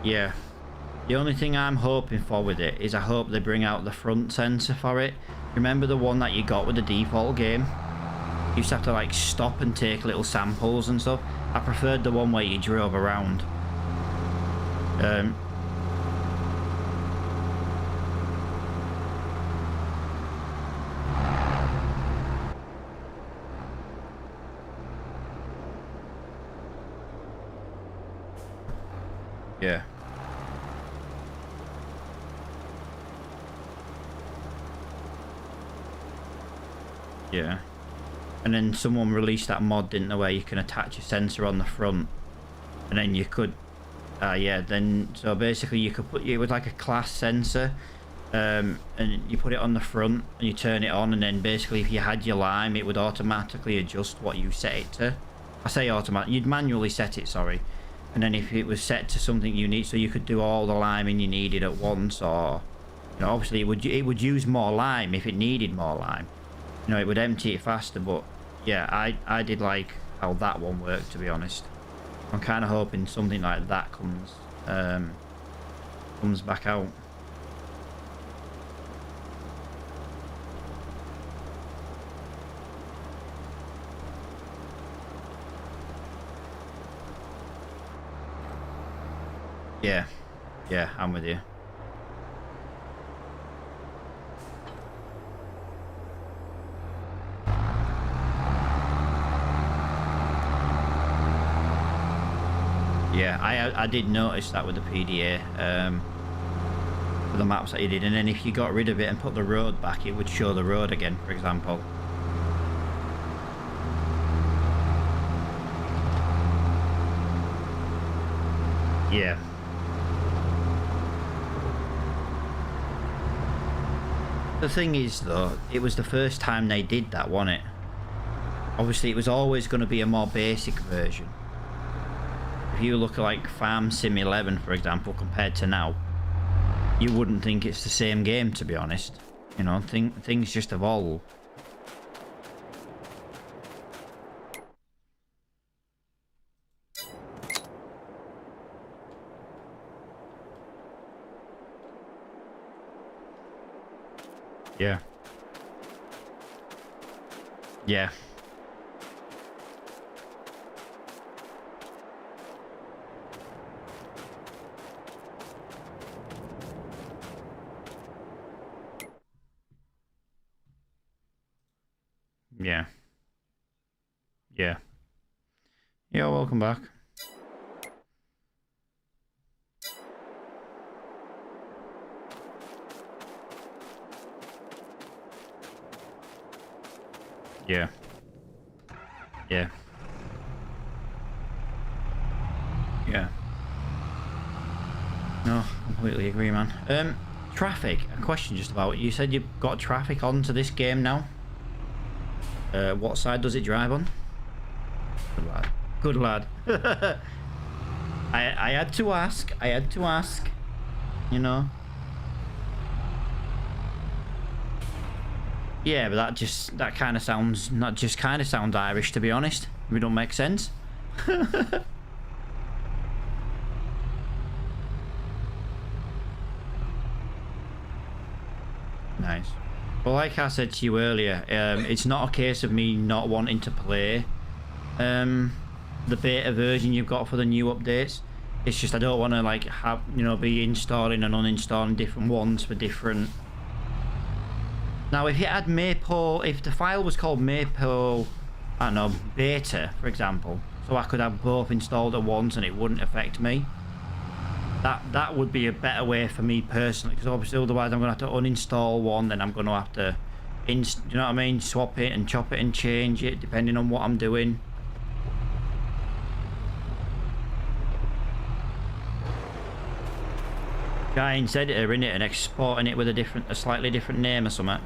Yeah. The only thing I'm hoping for with it is I hope they bring out the front sensor for it. Remember the one that you got with the default game? You used to have to like stop and take little samples and stuff. I preferred the one where you drove around. Yeah. Yeah. And then someone released that mod, didn't they, where you can attach a sensor on the front, and then you could, yeah. Then so basically you could put it with like a class sensor, and you put it on the front and you turn it on, and then basically if you had your lime, it would automatically adjust what you set it to. I say automatic, you'd manually set it, sorry. And then if it was set to something you need, so you could do all the liming you needed at once, or, you know, obviously it would use more lime if it needed more lime. You know, it would empty it faster. But yeah, I did like how that one worked, to be honest. I'm kind of hoping something like that comes back out. Yeah, yeah, I'm with you. Yeah, I did notice that with the PDA, for the maps that you did, and then if you got rid of it and put the road back, it would show the road again, for example. Yeah. The thing is, though, it was the first time they did that, wasn't it? Obviously, it was always going to be a more basic version. If you look at like Farm Sim 11, for example, compared to now, you wouldn't think it's the same game, to be honest. You know, things just evolve. Yeah. Yeah. Yeah. Yeah. Yeah, welcome back. Yeah. Yeah. Yeah. No, completely agree, man. Traffic. A question just about it. You said you've got traffic onto this game now. What side does it drive on? Good lad. Good lad. I had to ask. I had to ask. You know. Yeah, but that kind of sounds, not just kind of sounds Irish, to be honest. It don't make sense. Nice. Well, like I said to you earlier, it's not a case of me not wanting to play the beta version you've got for the new updates. It's just I don't want to like have, you know, be installing and uninstalling different ones for different. Now, if it had Maple, if the file was called Maple, I don't know, beta, for example, so I could have both installed at once and it wouldn't affect me, that would be a better way for me personally, because obviously otherwise I'm going to have to uninstall one, then I'm going to have to, you know what I mean, swap it and chop it and change it depending on what I'm doing. Giants editor in it and exporting it with a slightly different name or something.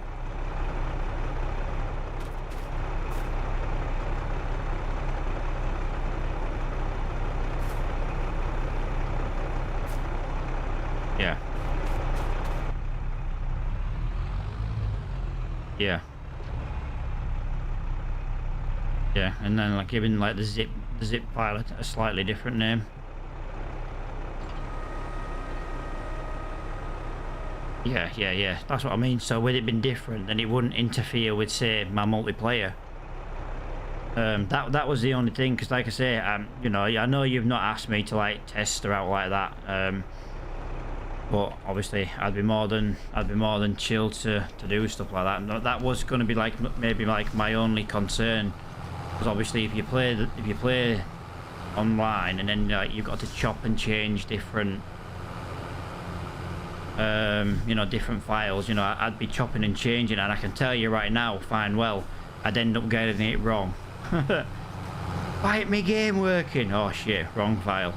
Yeah. Yeah. Yeah, and then like giving like the zip file a slightly different name. Yeah. That's what I mean. So with it being different, then it wouldn't interfere with, say, my multiplayer. That was the only thing, because like I say, you know, I know you've not asked me to like test her out like that. But obviously, I'd be more than chill to do stuff like that. And that was going to be like maybe like my only concern, because obviously if you play online and then like you've got to chop and change different. You know, different files, you know, I'd be chopping and changing, and I can tell you right now, fine well, I'd end up getting it wrong. Why ain't my game working? Oh shit, wrong file.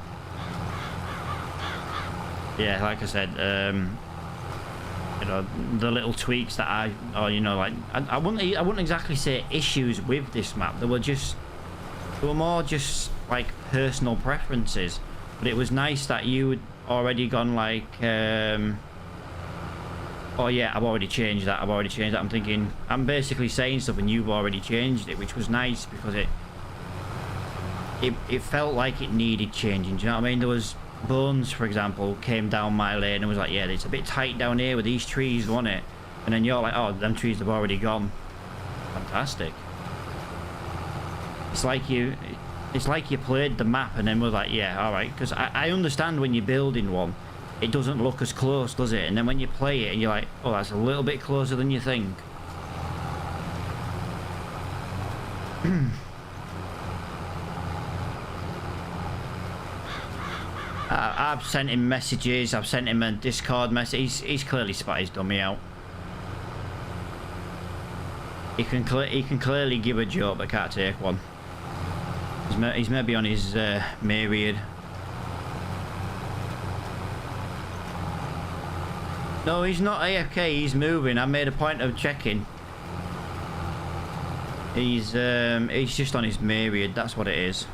Yeah, like I said, you know, the little tweaks that or you know, like I wouldn't exactly say issues with this map. They were more just like personal preferences. But it was nice that you had already gone like, oh yeah, I've already changed that. I'm thinking, I'm basically saying stuff and you've already changed it, which was nice because it felt like it needed changing. Do you know what I mean? There was Bones, for example, came down my lane and was like, yeah, it's a bit tight down here with these trees, wasn't it? And then you're like, oh, them trees have already gone. Fantastic. It's like you played the map and then was like, yeah, all right, because I understand when you're building one, it doesn't look as close, does it? And then when you play it and you're like, oh, that's a little bit closer than you think. I've sent him messages, I've sent him a Discord message. He's clearly spat his dummy out. He can clearly give a joke but can't take one. He's maybe on his myriad. No, he's not AFK, he's moving. I made a point of checking. He's just on his myriad, that's what it is.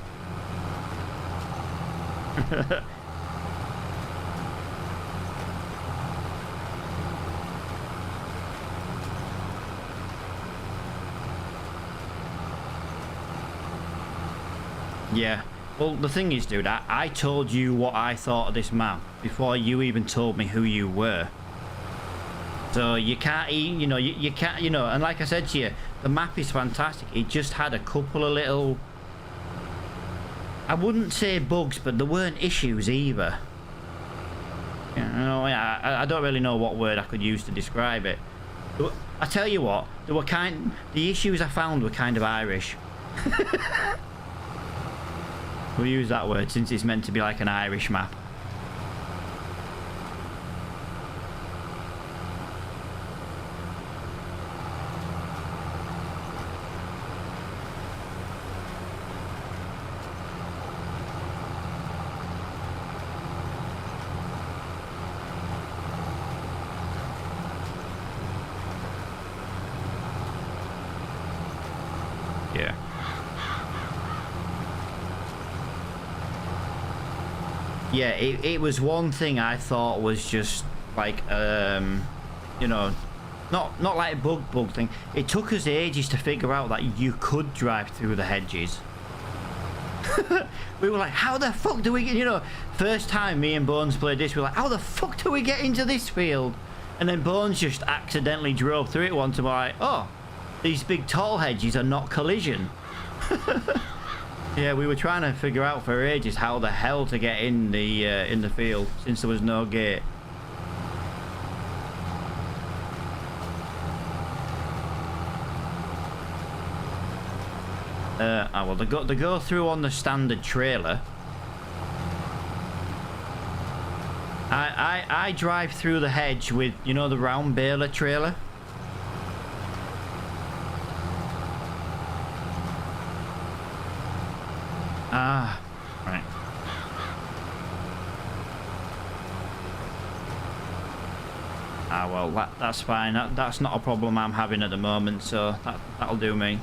Yeah, well the thing is, dude, I told you what I thought of this map before you even told me who you were. So you can't, you know, you can't, you know, and like I said to you, the map is fantastic. It just had a couple of little, I wouldn't say bugs, but there weren't issues either. You know, I don't really know what word I could use to describe it. I tell you what, the issues I found were kind of Irish. We'll use that word since it's meant to be like an Irish map. Yeah. Yeah, it was one thing I thought was just like, you know, not like a bug thing. It took us ages to figure out that you could drive through the hedges. We were like, how the fuck do we get, you know, first time me and Bones played this, we were like, how the fuck do we get into this field? And then Bones just accidentally drove through it once and we're like, oh, these big tall hedges are not collision. Yeah, we were trying to figure out for ages how the hell to get in the field since there was no gate. Well, they go through on the standard trailer. I drive through the hedge with, you know, the round baler trailer. Ah, right. Ah, well, that's fine. That's not a problem I'm having at the moment, so that'll do me.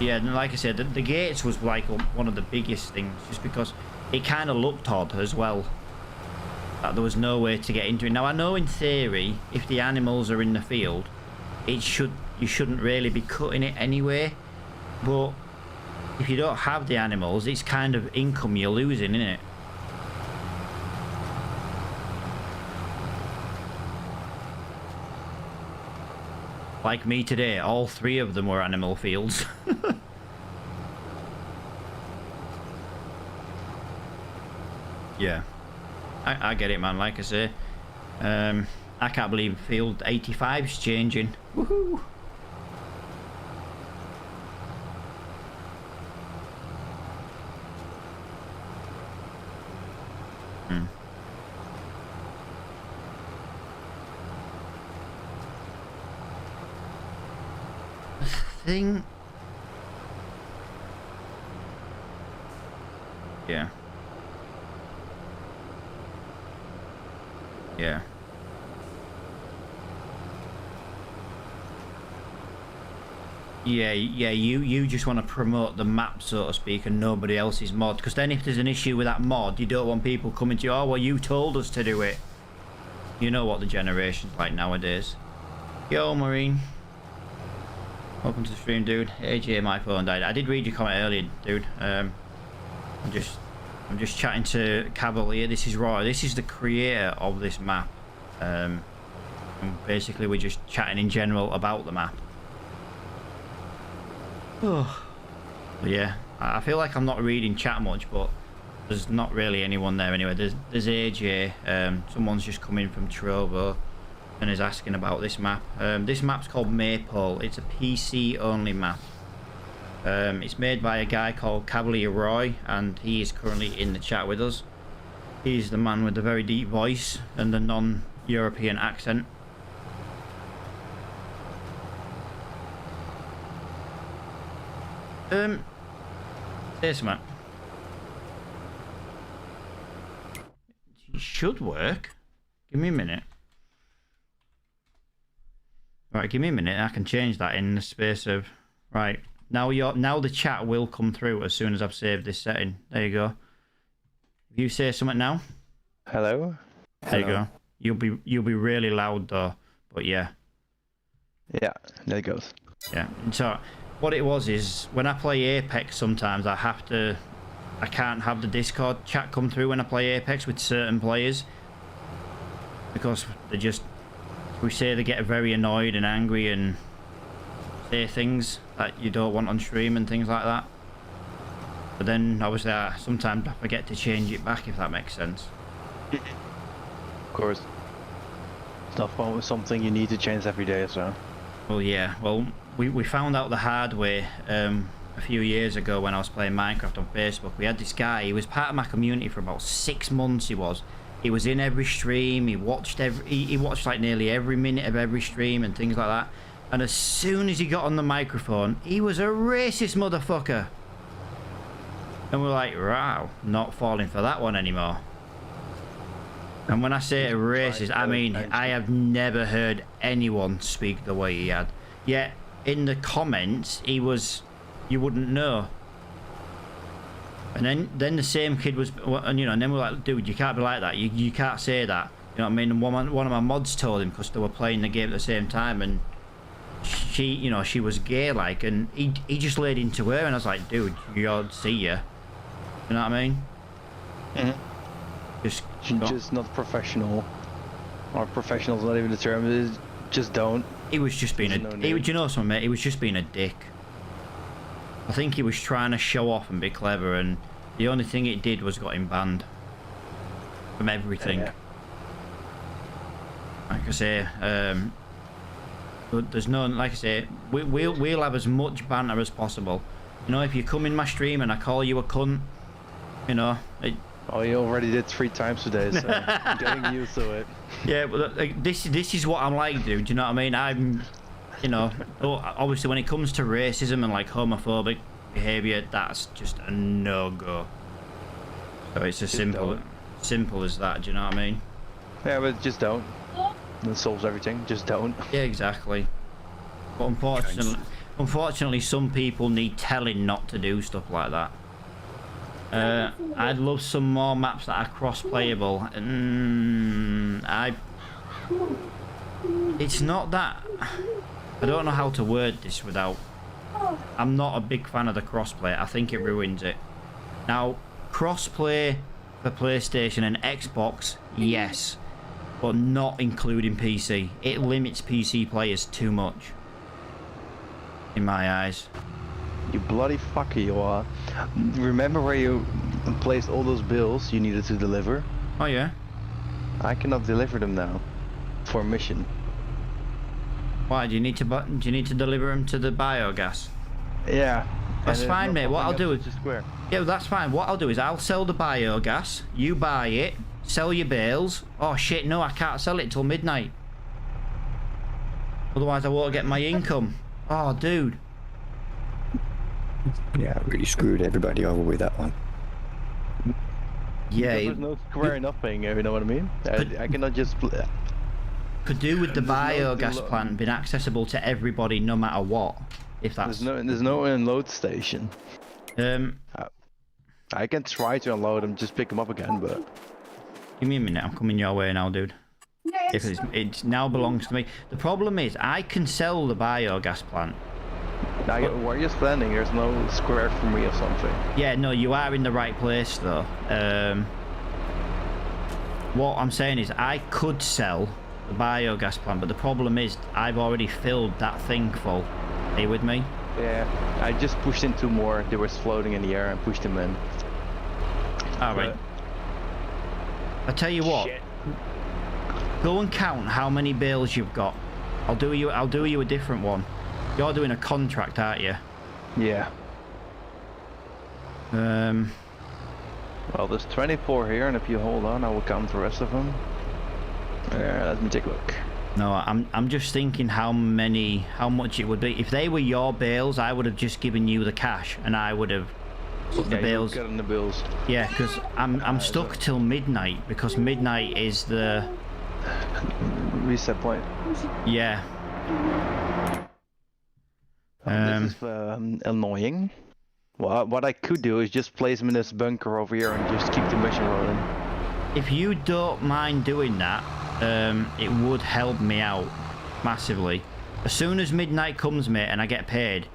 Yeah, and like I said, the gates was like one of the biggest things, just because it kind of looked odd as well. That there was no way to get into it. Now, I know in theory, if the animals are in the field, you shouldn't really be cutting it anyway, but if you don't have the animals, it's kind of income you're losing, isn't it? Like me today, all 3 of them were animal fields. Yeah, I get it, man. Like I say, I can't believe field 85's changing. Woohoo! The thing... Yeah. Yeah. Yeah, you just want to promote the map, so to speak, and nobody else's mod. Because then if there's an issue with that mod, you don't want people coming to you, oh, well, you told us to do it. You know what the generation's like nowadays. Yo, Marine. Welcome to the stream, dude. AJ, my phone died. I did read your comment earlier, dude. I'm just chatting to Cavalier. This is Roy. This is the creator of this map. And basically, we're just chatting in general about the map. Oh. But yeah, I feel like I'm not reading chat much, but there's not really anyone there anyway. There's AJ. Someone's just come in from Trovo and is asking about this map. This map's called Maypole. It's a PC only map. It's made by a guy called Cavalier Roy, and he is currently in the chat with us. He's the man with the very deep voice and the non-European accent. Say something. It should work. Give me a minute. Right, give me a minute. I can change that in the space of... Right. Now the chat will come through as soon as I've saved this setting. There you go. If you say something now. Hello? There you go. You'll be really loud though. But yeah. Yeah, there it goes. Yeah. So what it was is when I play Apex sometimes I can't have the Discord chat come through when I play Apex with certain players. Because we say they get very annoyed and angry and say things that you don't want on stream and things like that. But then obviously sometimes I forget to change it back, if that makes sense. Of course. It's not something you need to change every day, so. Well, yeah. Well, we found out the hard way a few years ago when I was playing Minecraft on Facebook. We had this guy, he was part of my community for about 6 months. He was in every stream. He watched like nearly every minute of every stream and things like that. And as soon as he got on the microphone, he was a racist motherfucker. And we're like, wow, not falling for that one anymore. And when I say a racist, I mean, I have never heard anyone speak the way he had. Yet, in the comments, he was, you wouldn't know. And then the same kid was, and you know, and then we're like, dude, you can't be like that. You can't say that. You know what I mean? And one of my mods told him because they were playing the game at the same time, and she, you know, she was gay, like, and he just laid into her, and I was like, dude, you'll see ya. You know what I mean? Mm-hmm. Just not professional, or professional's not even the term. It's just don't. He was just being you know something, mate? He was just being a dick. I think he was trying to show off and be clever, and the only thing it did was got him banned from everything. Yeah. Like I say, there's no, like I say, we'll have as much banter as possible. You know, if you come in my stream and I call you a cunt, you know. Oh, you already did 3 times today, so I'm getting used to it. Yeah, but like, this is what I'm like, dude. Do you know what I mean? I'm, you know, obviously when it comes to racism and like homophobic behaviour, that's just a no-go. So it's as simple as that. Do you know what I mean? Yeah, but just don't. That solves everything. Just don't. Yeah, exactly. But unfortunately, some people need telling not to do stuff like that. I'd love some more maps that are cross-playable. It's not that... I don't know how to word this without... I'm not a big fan of the crossplay. I think it ruins it. Now, crossplay for PlayStation and Xbox, yes. But not including PC. It limits PC players too much. In my eyes. You bloody fucker you are. Remember where you placed all those bills you needed to deliver? Oh yeah? I cannot deliver them now. For a mission. Why? Do you need to deliver them to the biogas? Yeah. That's fine, mate. What I'll do is... Yeah, that's fine. What I'll do is I'll sell the biogas, you buy it, sell your bales. Oh shit, no, I can't sell it till midnight. Otherwise I won't get my income. Oh, dude. Yeah, I really screwed everybody over with that one. Yeah, Because there's no square nothing, you know what I mean? I cannot just... could do with the There's no biogas plant being accessible to everybody no matter what. If that's... There's no unload station. I can try to unload them, just pick them up again, but... Give me a minute, I'm coming your way now, dude. Because it now belongs to me. The problem is, I can sell the biogas plant. Now, where you're standing, there's no square for me or something. Yeah, no, you are in the right place, though. What I'm saying is, I could sell the biogas plant, but the problem is, I've already filled that thing full. Are you with me? Yeah, I just pushed in 2 more. They were floating in the air and pushed them in. Alright. I tell you what. Shit. Go and count how many bales you've got. I'll do you a different one. You're doing a contract, aren't you? Yeah. Well, there's 24 here, and if you hold on, I will count the rest of them. Let me take a look. No, I'm just thinking how much it would be. If they were your bales, I would have just given you the cash, and I would have put the bales. Getting the bills. Yeah, because I'm stuck till midnight, because midnight is the reset point. Yeah. This is annoying. Well, what I could do is just place them in this bunker over here and just keep the mission rolling. If you don't mind doing that, it would help me out massively. As soon as midnight comes, mate, and I get paid,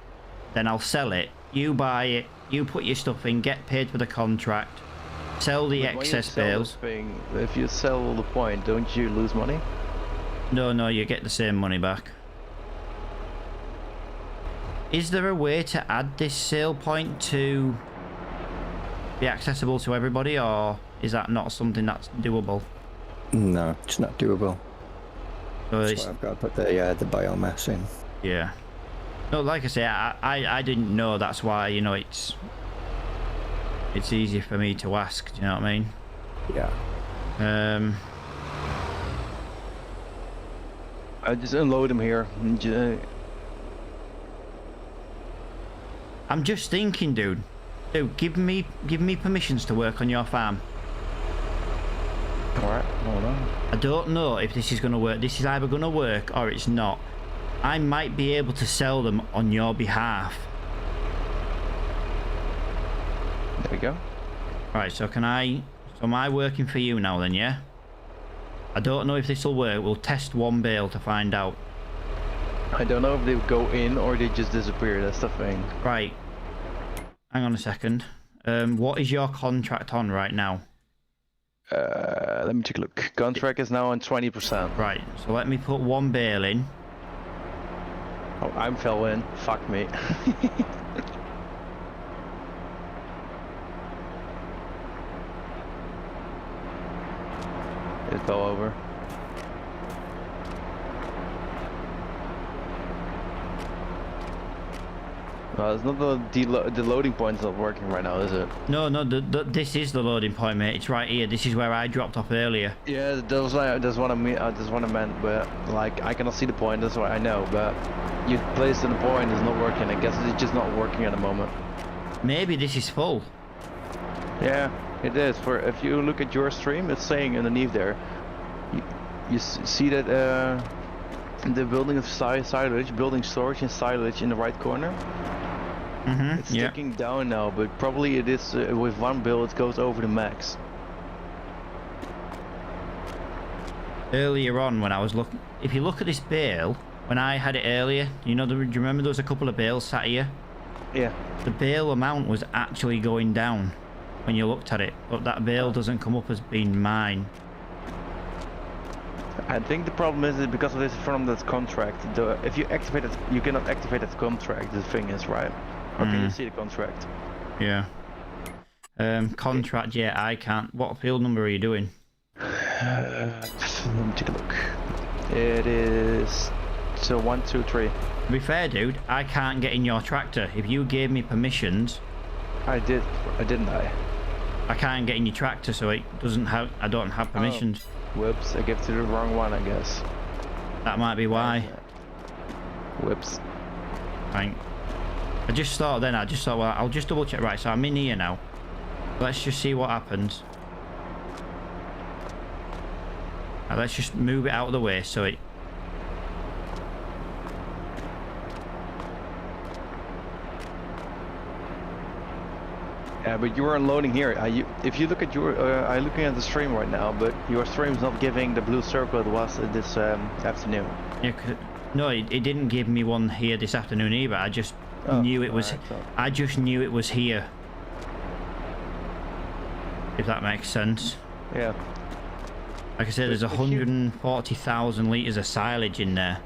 then I'll sell it. You buy it, you put your stuff in, get paid for the contract, sell the excess bales. If you sell the point, don't you lose money? No, you get the same money back. Is there a way to add this sale point to be accessible to everybody, or is that not something that's doable? No, it's not doable. So That's why I've got to put the biomass in. Yeah. No, like I say, I didn't know. That's why, you know, it's easy for me to ask. Do you know what I mean? Yeah. I just unload them here. I'm just thinking, dude. Dude, give me permissions to work on your farm. Alright, hold on. I don't know if this is going to work. This is either going to work or it's not. I might be able to sell them on your behalf. There we go. Right, so am I working for you now then, yeah? I don't know if this will work. We'll test one bale to find out. I don't know if they go in or they just disappear, that's the thing. Right. Hang on a second. What is your contract on right now? Let me take a look. Contract is now on 20%. Right, so let me put one bale in. Oh, I'm fell in. Fuck me. It fell over. It's not the loading point's not working right now, is it? No, this is the loading point, mate. It's right here. This is where I dropped off earlier. Yeah, that's what I mean. That's what I meant. But like, I cannot see the point. That's what I know. But you placed in the point is not working. I guess it's just not working at the moment. Maybe this is full. Yeah, it is. For if you look at your stream, it's saying underneath there. You see that the building of silage, building storage and silage in the right corner. Mm-hmm. It's sticking down now, but probably it is with one build it goes over the max. Earlier on when I was looking, if you look at this bale, when I had it earlier, do you remember there was a couple of bales sat here? Yeah. The bale amount was actually going down when you looked at it, but that bale doesn't come up as being mine. I think the problem is because of this from this contract. If you activate it, you cannot activate that contract. The thing is, right? Or can you see the contract? Yeah. Contract, yeah, I can't. What field number are you doing? Let me take a look. It is 1, 2, 3. To be fair, dude, I can't get in your tractor. If you gave me permissions, didn't I? I can't get in your tractor, so it doesn't have. I don't have permissions. Oh, whoops! I gave to the wrong one, I guess. That might be why. Whoops. Right. I just thought, well, I'll just double check. Right, so I'm in here now. Let's just see what happens. Right, let's just move it out of the way so it... Yeah, but you are unloading here. If you look at your, I'm looking at the stream right now, but your stream's not giving the blue circle it was this afternoon. Yeah, no, it didn't give me one here this afternoon either. I just knew it was. Right, I just knew it was here. If that makes sense. Yeah. Like I said, there's 140,000 litres of silage in there.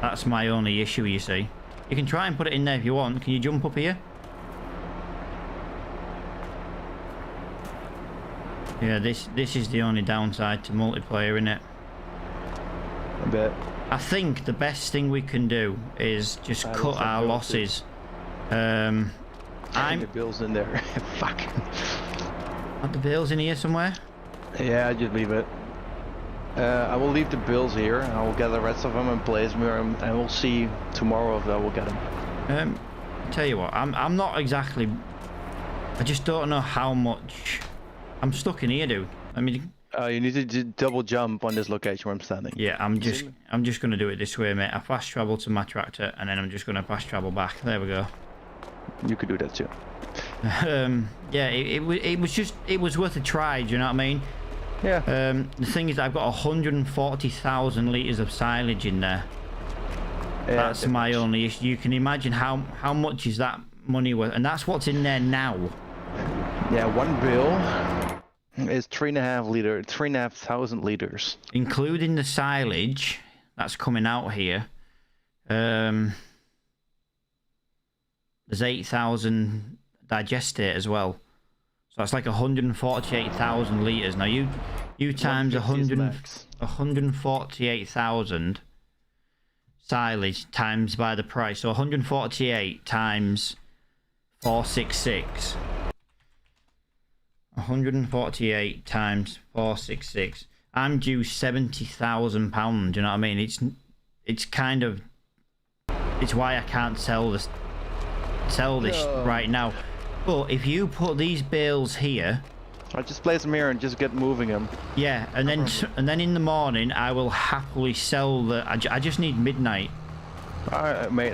That's my only issue, you see. You can try and put it in there if you want. Can you jump up here? Yeah, this is the only downside to multiplayer, isn't it? I bet. I think the best thing we can do is just cut our losses. I'm the bills in there. Fuck. Are the bills in here somewhere? Yeah, just leave it. I will leave the bills here. I will get the rest of them in place, and we'll see tomorrow if I will get them. Tell you what, I'm not exactly. I just don't know how much. I'm stuck in here, dude. I mean. You need to double jump on this location where I'm standing. Yeah, I'm just gonna do it this way, mate. I fast travel to my tractor, and then I'm just gonna fast travel back. There we go. You could do that too. Yeah, it was worth a try. Do you know what I mean? Yeah. The thing is, I've got 140,000 litres of silage in there. Yeah, that's my only issue. You can imagine how much is that money worth, and that's what's in there now. Yeah, one bill is 3,500 litres, including the silage that's coming out here. There's 8,000 digestate as well. So that's like 148,000 litres. Now you times 148,000 silage times by the price. So 148 times 466. 148 times 466. I'm due £70,000. You know what I mean? It's kind of. It's why I can't sell this right now. But if you put these bales here, I just place them here and just get moving them. Yeah, and then in the morning I will happily sell the. I just need midnight. Mate,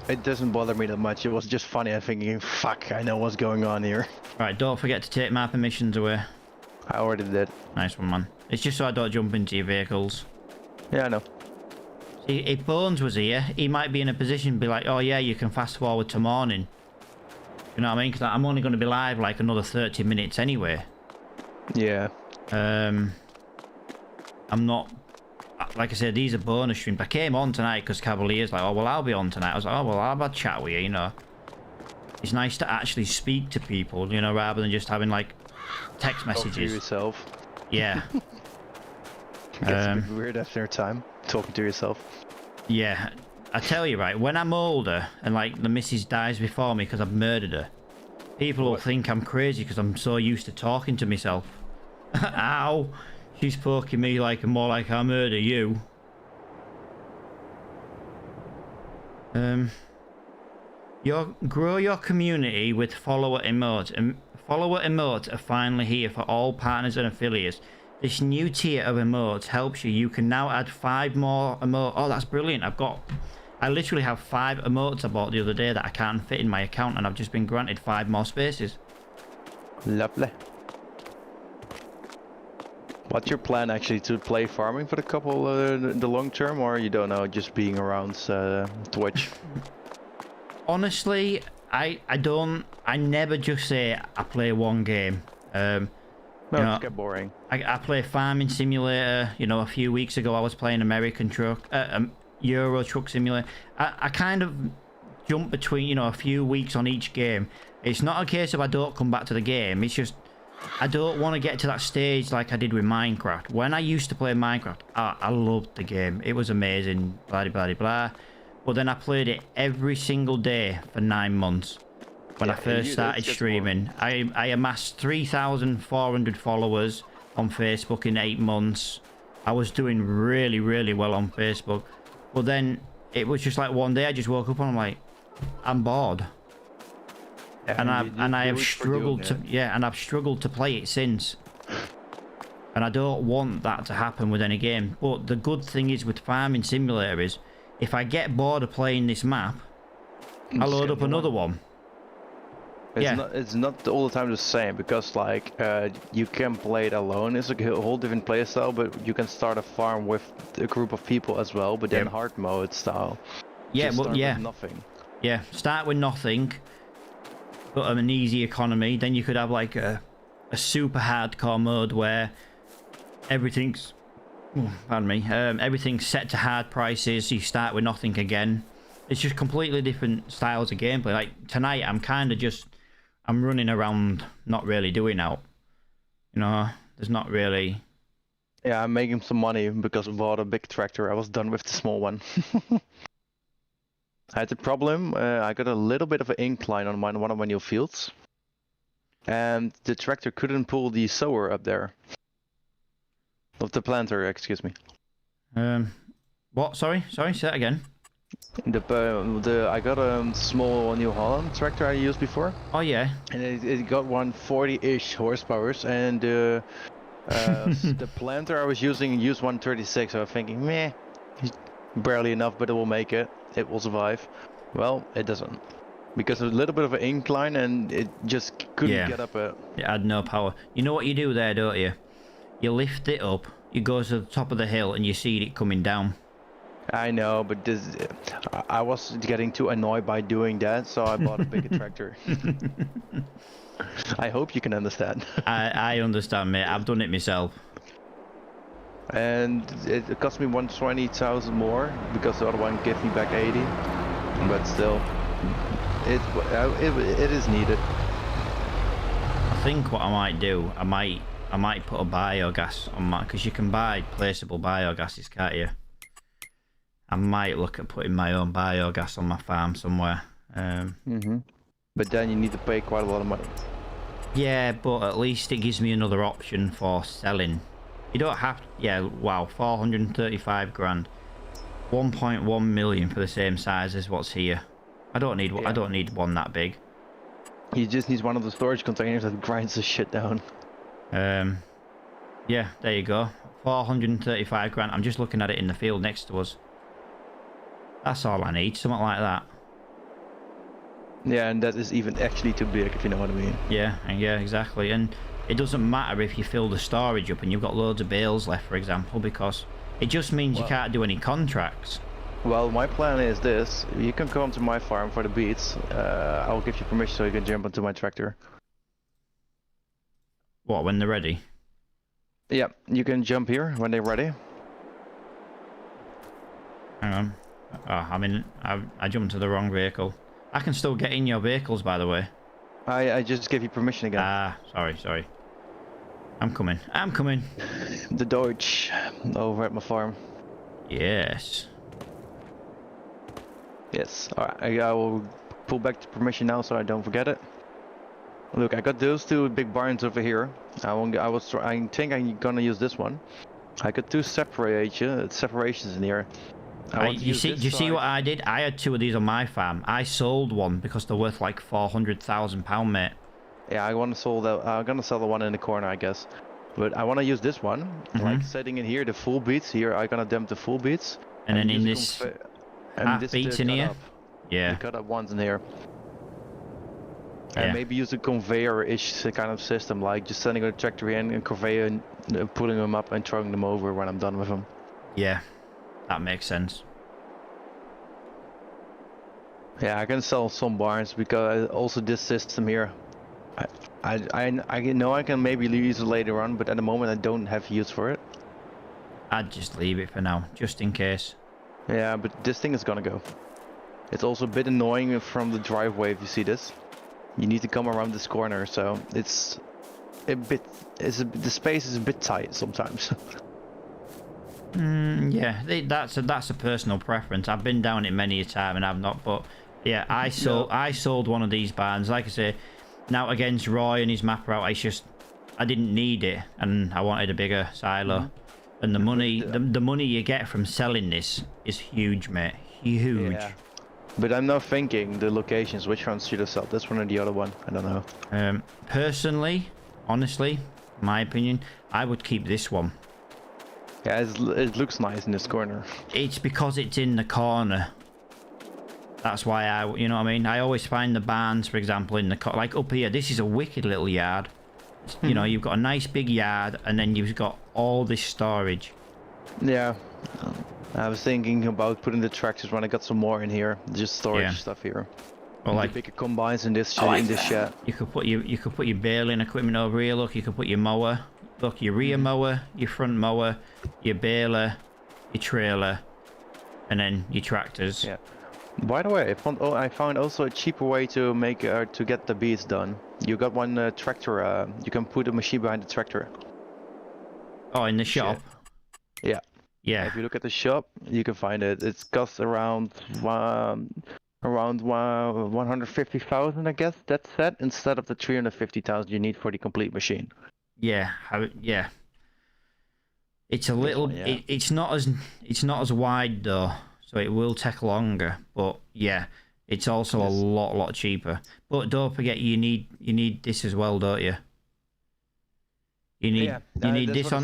it doesn't bother me that much. It was just funny. I'm thinking, fuck, I know what's going on here. Right, don't forget to take my permissions away. I already did. Nice one, man. It's just so I don't jump into your vehicles. Yeah, I know. See, if Bones was here, he might be in a position to be like, oh yeah, you can fast forward to morning. You know what I mean? Because I'm only going to be live like another 30 minutes anyway. Yeah. I'm not. Like I said, these are bonus streams. I came on tonight because Cavalier's like, oh, well, I'll be on tonight. I was like, oh, well, I'll have a chat with you, you know. It's nice to actually speak to people, you know, rather than just having, like, text messages. Talk to yourself. Yeah. It gets a bit weird after a time, talking to yourself. Yeah. I tell you, right, when I'm older and, like, the missus dies before me because I've murdered her, people will think I'm crazy because I'm so used to talking to myself. Ow! She's poking me like more like I murder you. Grow your community with follower emotes. And follower emotes are finally here for all partners and affiliates. This new tier of emotes helps you. You can now add 5 more emotes. Oh, that's brilliant. I literally have 5 emotes I bought the other day that I can't fit in my account, and I've just been granted 5 more spaces. Lovely. What's your plan actually, to play farming for the couple the long term, or you don't know, just being around Twitch? Honestly, I never just say I play one game. No, it's get boring. I play Farming Simulator. You know, a few weeks ago I was playing American Truck, Euro Truck Simulator. I kind of jump between, you know, a few weeks on each game. It's not a case of I don't come back to the game. It's just I don't want to get to that stage like I did with Minecraft. When I used to play Minecraft, I loved the game. It was amazing, blah, blah, blah, blah. But then I played it every single day for 9 months. When I first started streaming, I amassed 3,400 followers on Facebook in 8 months. I was doing really, really well on Facebook. But then it was just like one day I just woke up and I'm like, I'm bored. Yeah, and I have struggled to and I've struggled to play it since. And I don't want that to happen with any game. But the good thing is with Farming Simulator is if I get bored of playing this map, I load up another one. It's not all the time the same, because like you can play it alone. It's a whole different play style, but you can start a farm with a group of people as well, but then hard mode style. Yeah, just well, start yeah. with nothing. Yeah, start with nothing, but an easy economy. Then you could have like a super hardcore mode where everything's, pardon me, everything's set to hard prices. You start with nothing again. It's just completely different styles of gameplay. Like tonight, I'm kind of just, I'm running around, not really doing out. You know, there's not really. Yeah, I'm making some money because I bought a big tractor. I was done with the small one. I had a problem. I got a little bit of an incline on one of my new fields, and the tractor couldn't pull the sower up there. Of the planter, excuse me. What? Sorry, say that again. I got a small New Holland tractor I used before. Oh yeah. And it got 140-ish horsepowers, and the planter I was using used 136. So I'm thinking, meh, barely enough, but it will make it. It will survive. Well, it doesn't, because a little bit of an incline, and it just couldn't get up it. It had no power. You know what you do there, don't you? You lift it up, you go to the top of the hill, and you see it coming down. I know, but I was getting too annoyed by doing that, so I bought a bigger tractor. I hope you can understand. I understand, mate. I've done it myself. And it cost me 120,000 more, because the other one gave me back 80. But still, it is needed. I think what I might do, I might put a biogas on my, because you can buy placeable biogases, can't you? I might look at putting my own biogas on my farm somewhere. But then you need to pay quite a lot of money. Yeah, but at least it gives me another option for selling. You don't have to, yeah, wow, 435 grand. 1.1 million for the same size as what's here. I don't need one that big. You just need one of the storage containers that grinds the shit down. Yeah, there you go. 435 grand. I'm just looking at it in the field next to us. That's all I need, something like that. Yeah, and that is even actually too big, if you know what I mean. Yeah, exactly. And it doesn't matter if you fill the storage up and you've got loads of bales left, for example, because it just means you can't do any contracts. Well, my plan is this. You can come to my farm for the beets. I'll give you permission so you can jump onto my tractor. What, when they're ready? Yeah, you can jump here when they're ready. Hang on. Oh, I mean, I jumped to the wrong vehicle. I can still get in your vehicles, by the way. I just gave you permission again. Ah, sorry. I'm coming. The Dodge over at my farm. Yes. Yes. Alright, I will pull back the permission now so I don't forget it. Look, I got those two big barns over here. I think I'm gonna use this one. I got two separations in here. Do you see what I did? I had two of these on my farm. I sold one because they're worth like £400,000, mate. Yeah, I'm gonna sell the one in the corner, I guess. But I want to use this one, like setting in here the full beets. Here I'm gonna dump the full beets. And then in this half beets in here. Yeah. Cut up ones in here. Yeah. And maybe use a conveyor-ish kind of system, like just sending a tractor in and conveyor and pulling them up and throwing them over when I'm done with them. Yeah, that makes sense. Yeah, I can sell some barns because also this system here. I know I can maybe use it later on, but at the moment I don't have use for it. I'd just leave it for now, just in case. Yeah, but this thing is gonna go. It's also a bit annoying from the driveway if you see this. You need to come around this corner, so it's a bit. The space is a bit tight sometimes. Yeah, that's a personal preference. I've been down it many a time and I've not, but yeah, I sold one of these barns. Like I say, now against Roy and his map route, I didn't need it, and I wanted a bigger silo. And the money you get from selling this is huge, mate. huge. Yeah. But I'm now thinking the locations. Which one should I sell? This one or the other one? I don't know. Personally, honestly, my opinion, I would keep this one. Yeah, it looks nice in this corner. It's because it's in the corner. That's why you know what I mean? I always find the barns, for example, in the like up here. This is a wicked little yard. You know, you've got a nice big yard, and then you've got all this storage. Yeah. I was thinking about putting the tractors when I got some more in here. Just storage stuff here. Or like bigger combines in this shed. You could put your baling equipment over here. Look, you could put your mower. Look, your rear mower, your front mower, your baler, your trailer, and then your tractors. Yeah. By the way, I found also a cheaper way to make to get the beats done. You got one tractor. You can put a machine behind the tractor. Oh, in the shop. Yeah. Yeah. If you look at the shop, you can find it. It costs around 150,000, I guess. That set instead of the 350,000 you need for the complete machine. Yeah. Yeah. It's a little. It's not as wide though, so it will take longer. But yeah, it's also a lot cheaper. But don't forget, you need this as well, don't you? You need this on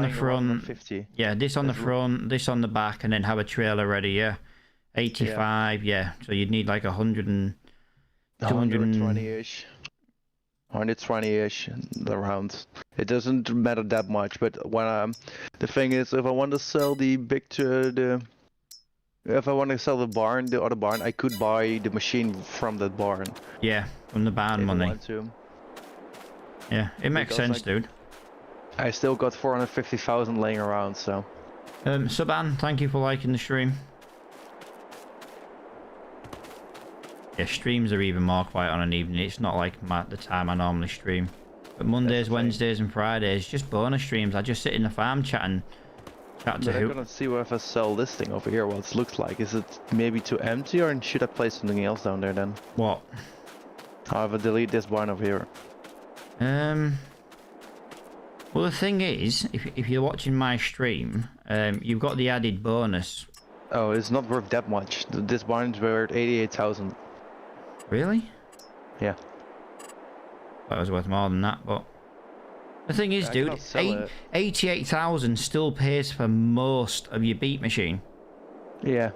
the front. Yeah, this on the front, this on the back, and then have a trailer ready. Yeah, 85. Yeah, so you'd need like 120-ish. 120-ish around. It doesn't matter that much, but when the thing is, if I want to sell if I want to sell the other barn, I could buy the machine from that barn. Yeah, from the barn money. I want to. Yeah, it makes sense, dude. I still got 450,000 laying around, so. Saban, thank you for liking the stream. Yeah, streams are even more quiet on an evening. It's not like the time I normally stream. But Mondays, Wednesdays, and Fridays, just bonus streams. I just sit in the farm chat to who. I'm gonna see if I sell this thing over here, what it looks like. Is it maybe too empty, or should I place something else down there then? What? I'll have to delete this barn over here. Well, the thing is, if you're watching my stream, you've got the added bonus. Oh, it's not worth that much. This barn's worth 88,000. Really? Yeah. That was worth more than that, but the thing is, dude, 88,000 still pays for most of your beat machine. Yeah.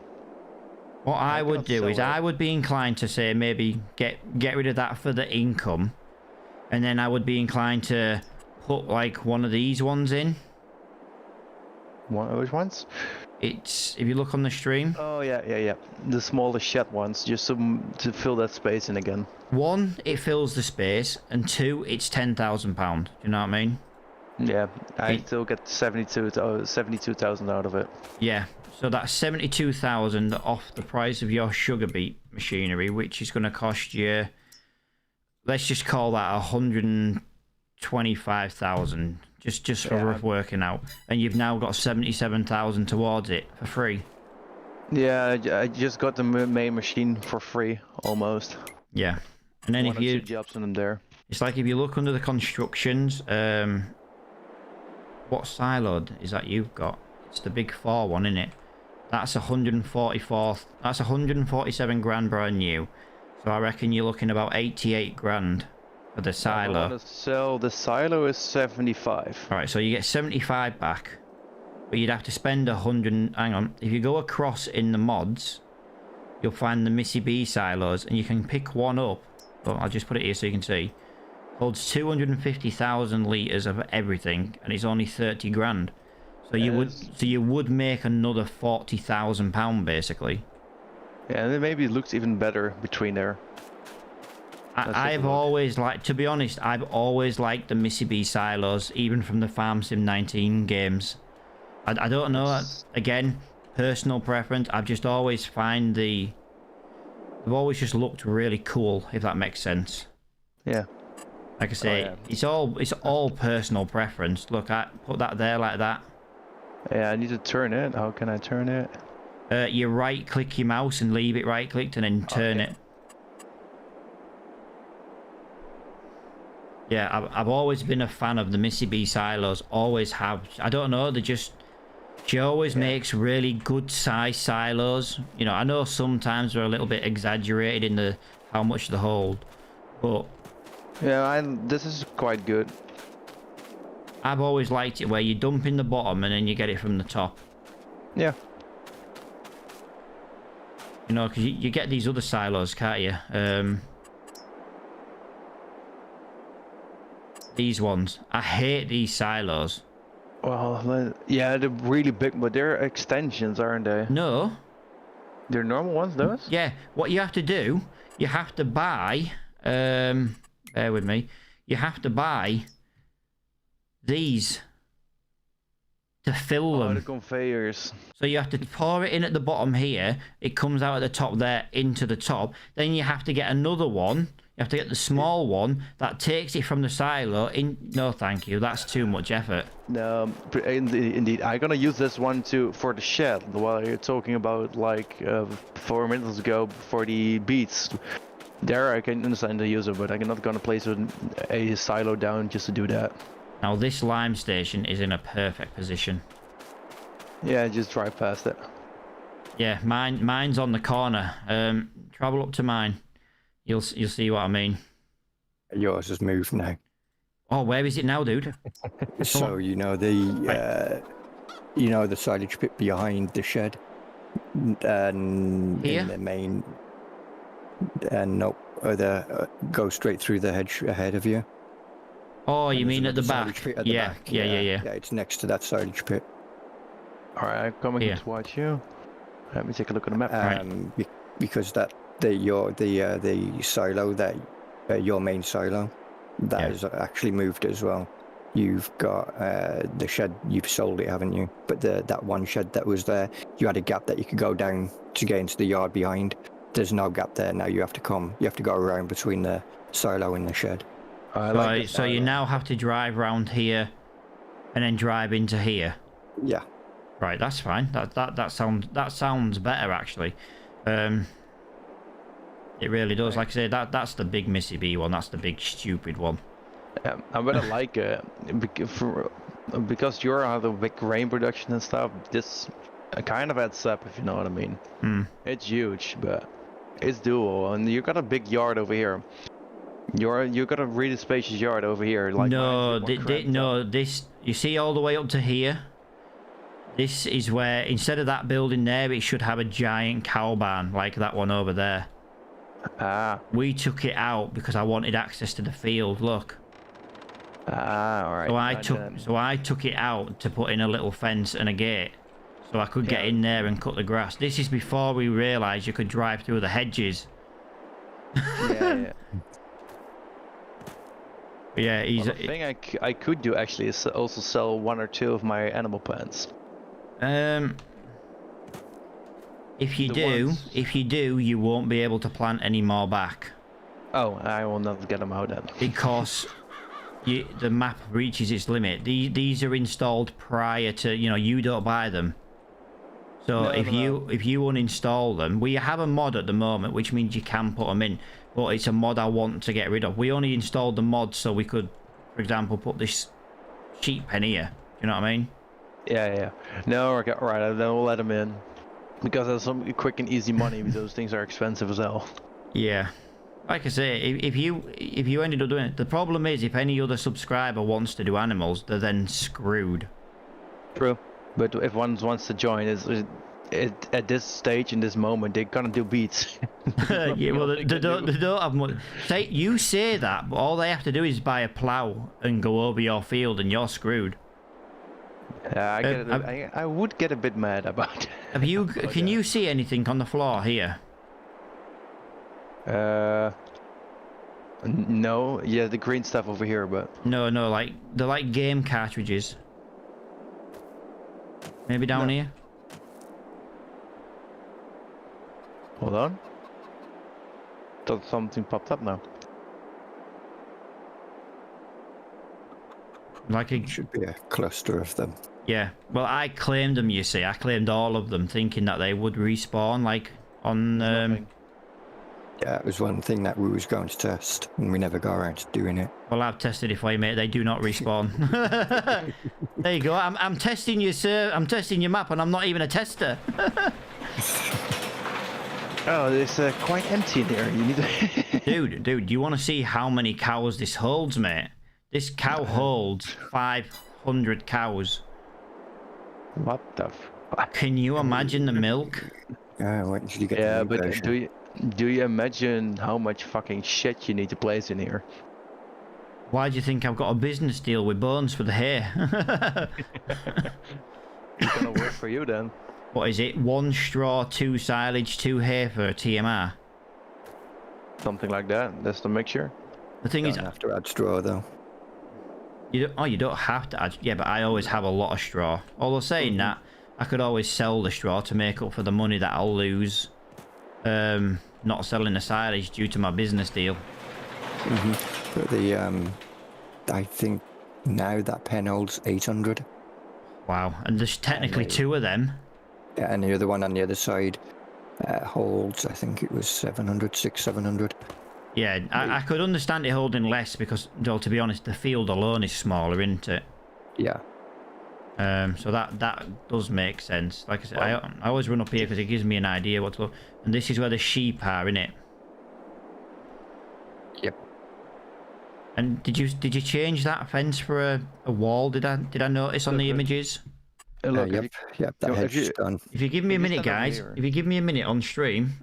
What I would do is I would be inclined to say maybe get rid of that for the income, and then I would be inclined to put like one of these ones in. Which ones? It's, if you look on the stream. Oh yeah. The smaller shed ones, just to fill that space in again. One, it fills the space, and two, it's £10,000. Do you know what I mean? Yeah, I still get 72,000 out of it. Yeah, so that's 72,000 off the price of your sugar beet machinery, which is going to cost you, let's just call that 125,000, just for rough working out, and you've now got 77,000 towards it for free. Yeah, I just got the main machine for free almost. Yeah, and then if you jobs in them there, it's like if you look under the constructions, what silo is that you've got? It's the big 4 one, isn't it? That's 144. That's 147 grand brand new. So I reckon you're looking about 88 grand for the silo. I want to sell the silo is 75. All right, so you get 75 back, but you'd have to spend 100. Hang on, if you go across in the mods, you'll find the Missy B silos, and you can pick one up. Well, I'll just put it here so you can see. Holds 250,000 litres of everything, and it's only 30 grand. So you would make another £40,000 basically. Yeah, and then maybe it looks even better between there. I've always liked, to be honest, I've always liked the Missy B silos, even from the Farm Sim 19 games. I don't know, again, personal preference. I've just always they've always just looked really cool, if that makes sense. Yeah. Like I say, it's all personal preference. Look, I put that there like that. Yeah, I need to turn it. How can I turn it? You right-click your mouse and leave it right-clicked, and then turn it. Yeah, I've always been a fan of the Missy B silos. Always have. I don't know. They just She always makes really good size silos. You know, I know sometimes they're a little bit exaggerated in the how much they hold, but Yeah, this is quite good. I've always liked it where you dump in the bottom and then you get it from the top. Yeah. You know, because you get these other silos, can't you? These ones. I hate these silos. Well, yeah, they're really big, but they're extensions, aren't they? No. They're normal ones, those? Yeah. What you have to do, you have to buy... bear with me. You have to buy these to fill them. Oh, the conveyors. So you have to pour it in at the bottom here. It comes out at the top there into the top. Then you have to get another one. You have to get the small one that takes it from the silo in. No, thank you. That's too much effort. No, indeed. I'm gonna use this one for the shed. While you're talking about like 4 minutes ago for the beats. There I can understand the user, but I'm not gonna place a silo down just to do that. Now this lime station is in a perfect position. Yeah, just drive past it. Yeah, mine's on the corner. Travel up to mine. You'll see what I mean. Yours has moved now. Oh, where is it now, dude? So you know the silage pit behind the shed, and Here? in the main. Nope. Go straight through the hedge ahead of you. Oh, you And mean there's at the another back? silage pit at the Yeah, back. yeah. Yeah, it's next to that silage pit. Alright, I'm coming Here. to watch you. Let me take a look at the map. Because the silo that your main silo that is actually moved as well. You've got the shed. You've sold it, haven't you? But that one shed that was there, you had a gap that you could go down to get into the yard behind. There's no gap there now. You have to go around between the silo and the shed. Right, so you now have to drive round here and then drive into here. Yeah. Right, that's fine. That sounds better actually. It really does. Like I say, that's the big Missy B one. That's the big stupid one. I really like it because you're out of big grain production and stuff. This kind of adds up, if you know what I mean. It's huge, but it's doable, and you got a big yard over here. You got a really spacious yard over here. Like this you see all the way up to here. This is where instead of that building there, it should have a giant cow barn like that one over there. We took it out because I wanted access to the field. Look. All right. So I took it out to put in a little fence and a gate, so I could get in there and cut the grass. This is before we realised you could drive through the hedges. Yeah. Yeah, The thing I could do actually is also sell 1 or 2 of my animal plants. If you do, you won't be able to plant any more back. Oh, I will not get them out then. Because the map reaches its limit. These are installed prior to, you don't buy them. So if you uninstall them, we have a mod at the moment, which means you can put them in, but it's a mod I want to get rid of. We only installed the mod so we could, for example, put this sheep pen here. You know what I mean? Yeah. No, okay, right. Then we'll let them in because there's some quick and easy money. Because those things are expensive as hell. Yeah. Like I say, if you ended up doing it, the problem is if any other subscriber wants to do animals, they're then screwed. True. But if one wants to join, at this stage, in this moment, they're gonna do beats. Yeah, well, they don't have much. You say that, but all they have to do is buy a plough and go over your field, and you're screwed. I would get a bit mad about it. Can you see anything on the floor here? No. Yeah, the green stuff over here, but No, like they're like game cartridges. Maybe down here. Hold on. Thought something popped up now. Like It should be a cluster of them. Yeah. Well, I claimed them. You see, I claimed all of them, thinking that they would respawn, like on. Yeah, it was one thing that we was going to test, and we never got around to doing it. Well, I've tested it for you, mate. They do not respawn. There you go. I'm testing you, sir. I'm testing your map, and I'm not even a tester. Oh, it's quite empty there. You need to... Dude, do you want to see how many cows this holds, mate? This cow holds 500 cows. What the fuck? Can you imagine the milk? When did you get Yeah, the new but version? do you imagine how much fucking shit you need to place in here? Why do you think I've got a business deal with Bones for the hair? It's gonna work for you then. What is it? 1 straw, 2 silage, 2 hair for TMR? Something like that. That's the mixture. The thing You is, don't have to add straw though. you don't have to add... Yeah, but I always have a lot of straw. Although saying that, I could always sell the straw to make up for the money that I'll lose not selling the silage due to my business deal. But the I think now that pen holds 800. Wow. And there's technically 2 of them. Yeah, and the other one on the other side holds, I think it was 700, 700. Yeah, I could understand it holding less because, well, to be honest, the field alone is smaller, isn't it? Yeah. So that does make sense. Like I said, I always run up here because it gives me an idea what to look. And this is where the sheep are, innit? Yep. And did you change that fence for a wall? Did I notice on the images? Look, Yep. Yep. That if hedge is you- done. If you give me a If you minute, stand up guys. here. If you give me a minute on stream,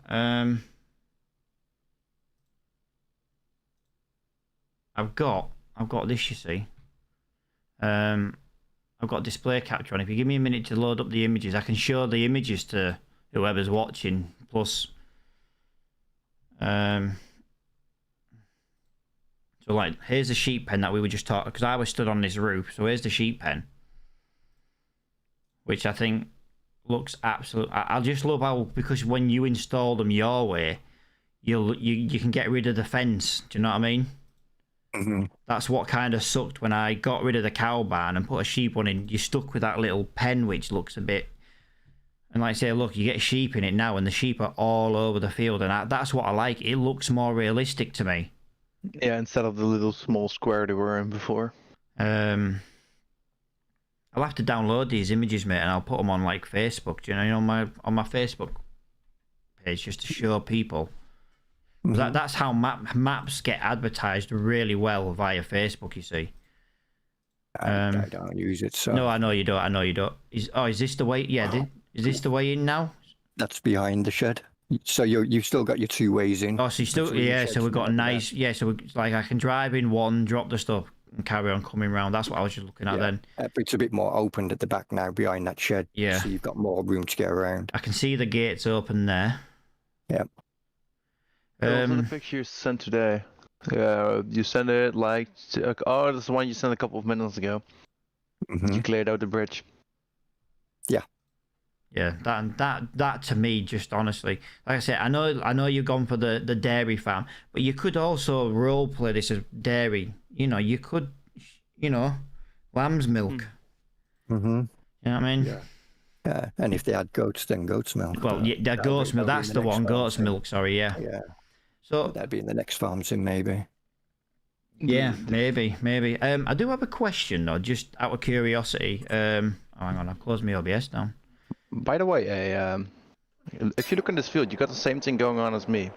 I've got this. You see, I've got display capture on. If you give me a minute to load up the images, I can show the images to whoever's watching. Plus, so like, here's the sheep pen that we were just talking, because I was stood on this roof. So here's the sheep pen, which I think looks absolute. I just love how, because when you install them your way, you can get rid of the fence. Do you know what I mean? That's what kind of sucked when I got rid of the cow barn and put a sheep one in. You're stuck with that little pen, which looks a bit... And like I say, look, you get sheep in it now, and the sheep are all over the field, and that's what I like. It looks more realistic to me. Yeah, instead of the little small square they were in before. I'll have to download these images, mate, and I'll put them on like Facebook. Do you know, on my Facebook page, just to show people. That's how maps get advertised really well via Facebook, you see. I don't use it, so... No, I know you don't. Is this the way? Yeah, is this the way in now? That's behind the shed. So you've still got your 2 ways in. Oh, so you still... Between the Yeah, sheds so we've and got a the nice... Yeah, so like I can drive in one, drop the stuff, and carry on coming round. That's what I was just looking at then. It's a bit more open at the back now behind that shed. Yeah. So you've got more room to get around. I can see the gates open there. Yep. Also, the picture you sent today. You sent it like... Oh, that's the one you sent a couple of minutes ago. You cleared out the bridge. Yeah, that to me, just honestly, like I said, I know you've gone for the dairy farm, but you could also role play this as dairy. You know, you could, lamb's milk. You know what I mean? Yeah. And if they had goats, then goat's milk. Well, yeah, that goat's milk. That's the one. Goat's milk. Sorry, yeah. Yeah. So That'd be in the next farms in maybe. yeah, maybe. I do have a question though, just out of curiosity. Hang on, I've closed my OBS down. By the way, if you look in this field, you got the same thing going on as me.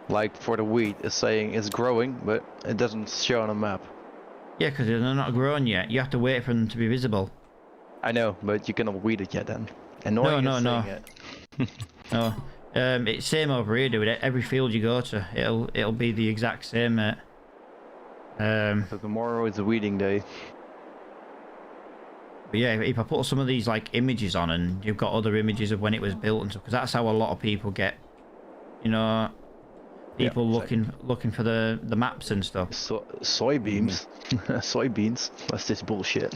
Like for the wheat, it's saying it's growing, but it doesn't show on a map. Yeah, because they're not grown yet. You have to wait for them to be visible. I know, but you cannot weed it yet then. Annoying No. saying it. No, it's same over here, dude. Every field you go to, it'll be the exact same, mate. So tomorrow is a weeding day. But yeah, if I put some of these like images on, and you've got other images of when it was built and stuff, because that's how a lot of people get, people looking for the maps and stuff. Soybeans, soybeans. That's this bullshit.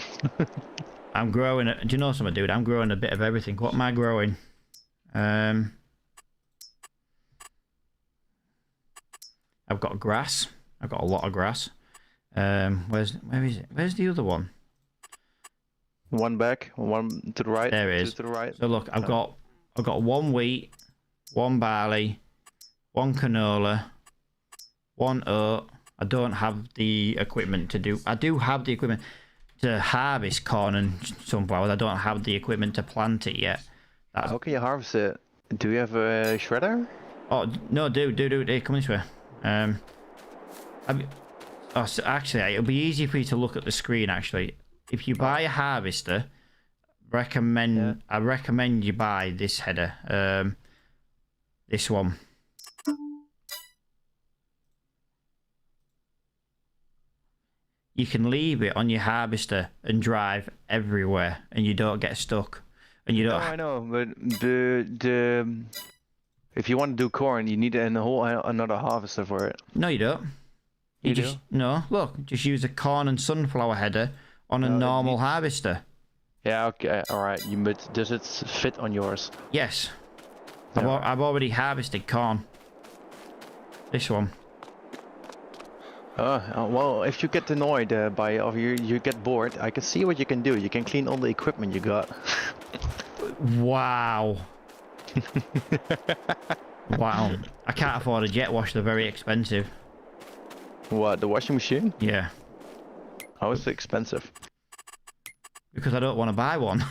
I'm growing. Do you know something, dude? I'm growing a bit of everything. What am I growing? I've got grass. I've got a lot of grass. Where is it? Where's the other one? One back, one to the right. There it is. Two to the right. So look, I've got 1 wheat, 1 barley, 1 canola, 1 oat. I don't have the equipment to do. I do have the equipment to harvest corn and sunflowers. I don't have the equipment to plant it yet. How can you harvest it? Do you have a shredder? Oh no, dude, hey, come this way. So actually, it'll be easy for you to look at the screen. Actually, if you buy a harvester, I recommend you buy this header. This one. You can leave it on your harvester and drive everywhere, and you don't get stuck. And you don't. No, I know, but if you want to do corn, you need another harvester for it. No, you don't. You just do? No. Look, just use a corn and sunflower header on a normal harvester. Yeah. Okay. All right. But does it fit on yours? Yes. Yeah. I've already harvested corn. This one. Well, if you get annoyed or you get bored, I can see what you can do. You can clean all the equipment you got. Wow. Wow. I can't afford a jet wash. They're very expensive. What, the washing machine? Yeah. How is it expensive? Because I don't want to buy one.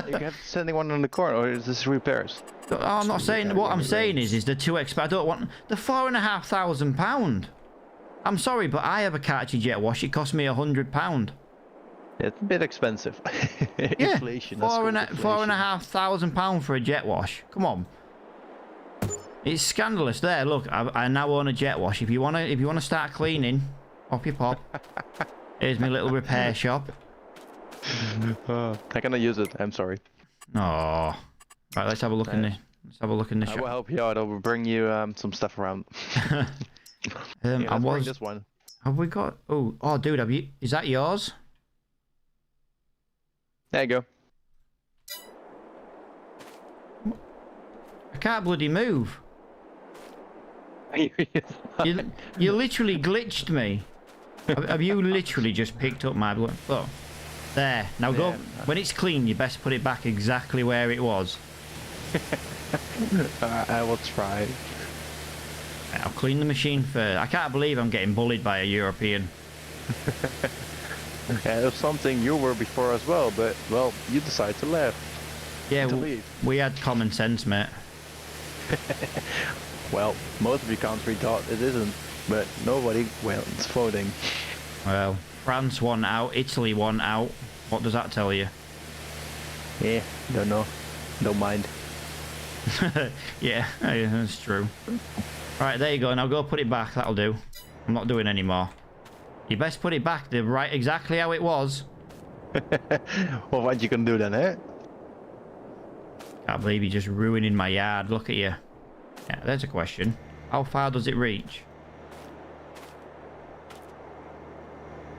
You have to send one on the corner, or is this repairs? Oh, I'm not saying. What I'm saying is they're too expensive. I don't want the £4,500. I'm sorry, but I have a cartridge jet wash. It cost me £100. It's a bit expensive. Yeah, Inflation. £4,500 for a jet wash. Come on, it's scandalous. There, look, I now own a jet wash. If you wanna start cleaning, off your pop. Here's my little repair shop. I cannot use it. I'm sorry. Oh, right. Let's have a look in the. Let's have a look in the I shop. will help you out. I will bring you some stuff around. I was. This one. Have we got? Oh, dude, have you? Is that yours? There you go. I can't bloody move. You literally glitched me. Have you literally just picked up my blood? Oh, there. Now go. When it's clean, you best put it back exactly where it was. I will try. I'll clean the machine first. I can't believe I'm getting bullied by a European. Yeah, it was something you were before as well, but well, you decided to laugh. Yeah, to leave. We had common sense, mate. Well, most of your country thought it isn't, but nobody. Well, it's voting. Well, France won out, Italy won out. What does that tell you? Yeah, don't know. Don't mind. Yeah, that's true. Right, there you go. Now go put it back. That'll do. I'm not doing any more. You best put it back exactly how it was. Well, what you gonna do then, eh? Can't believe you're just ruining my yard. Look at you. Yeah, there's a question. How far does it reach?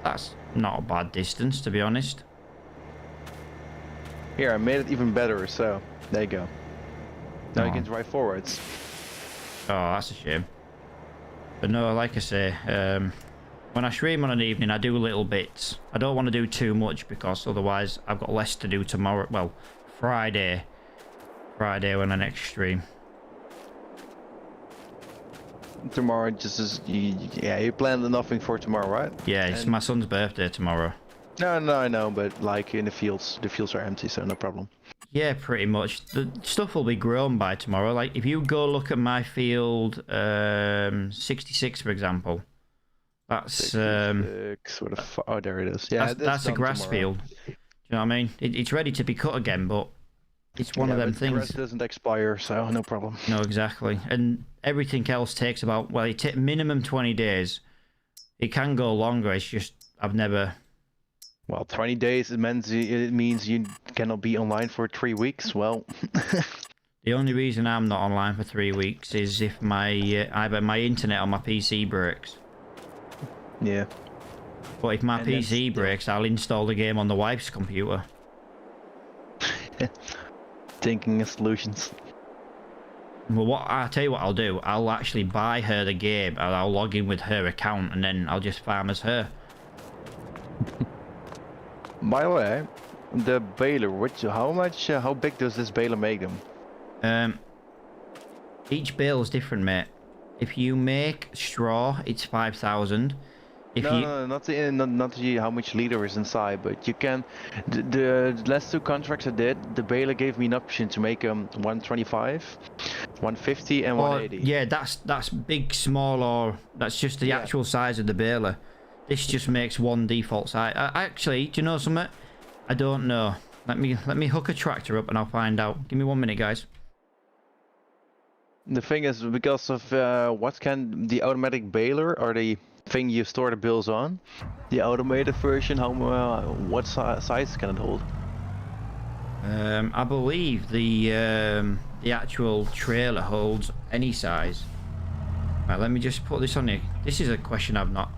That's not a bad distance, to be honest. Here, I made it even better, so there you go. Now you Oh. can drive forwards. Oh, that's a shame. But no, like I say, when I stream on an evening, I do little bits. I don't want to do too much because otherwise I've got less to do tomorrow. Well, Friday when I next stream. Tomorrow, you planned nothing for tomorrow, right? Yeah, it's my son's birthday tomorrow. No, I know, but like in the fields are empty, so no problem. Yeah, pretty much. The stuff will be grown by tomorrow. Like if you go look at my field, 66 for example, that's oh, there it is. Yeah, that's a grass field. Do you know what I mean? It's ready to be cut again, but it's one of them things. Grass doesn't expire, so no problem. No, exactly. And everything else takes about, well, it takes minimum 20 days. It can go longer. It's just I've never. Well, 20 days, it means you cannot be online for 3 weeks. Well, the only reason I'm not online for 3 weeks is if either my internet or my PC breaks. Yeah. But if my PC breaks, I'll install the game on the wife's computer. Thinking of solutions. Well, I'll tell you what I'll do. I'll actually buy her the game and I'll log in with her account and then I'll just farm as her. By the way, the baler, how big does this baler make them? Each bale's different, mate. If you make straw, it's 5,000. If you No, not how much liter is inside, but you can. The last 2 contracts I did, the baler gave me an option to make 125, 150, and 180. yeah, that's big, small, or that's just the actual size of the baler. This just makes one default size. Actually, do you know something? I don't know. Let me hook a tractor up and I'll find out. Give me 1 minute, guys. The thing is, because of the automatic baler or the thing you store the bales on, the automated version, what size can it hold? I believe the actual trailer holds any size. Right, let me just put this on here. This is a question I've not.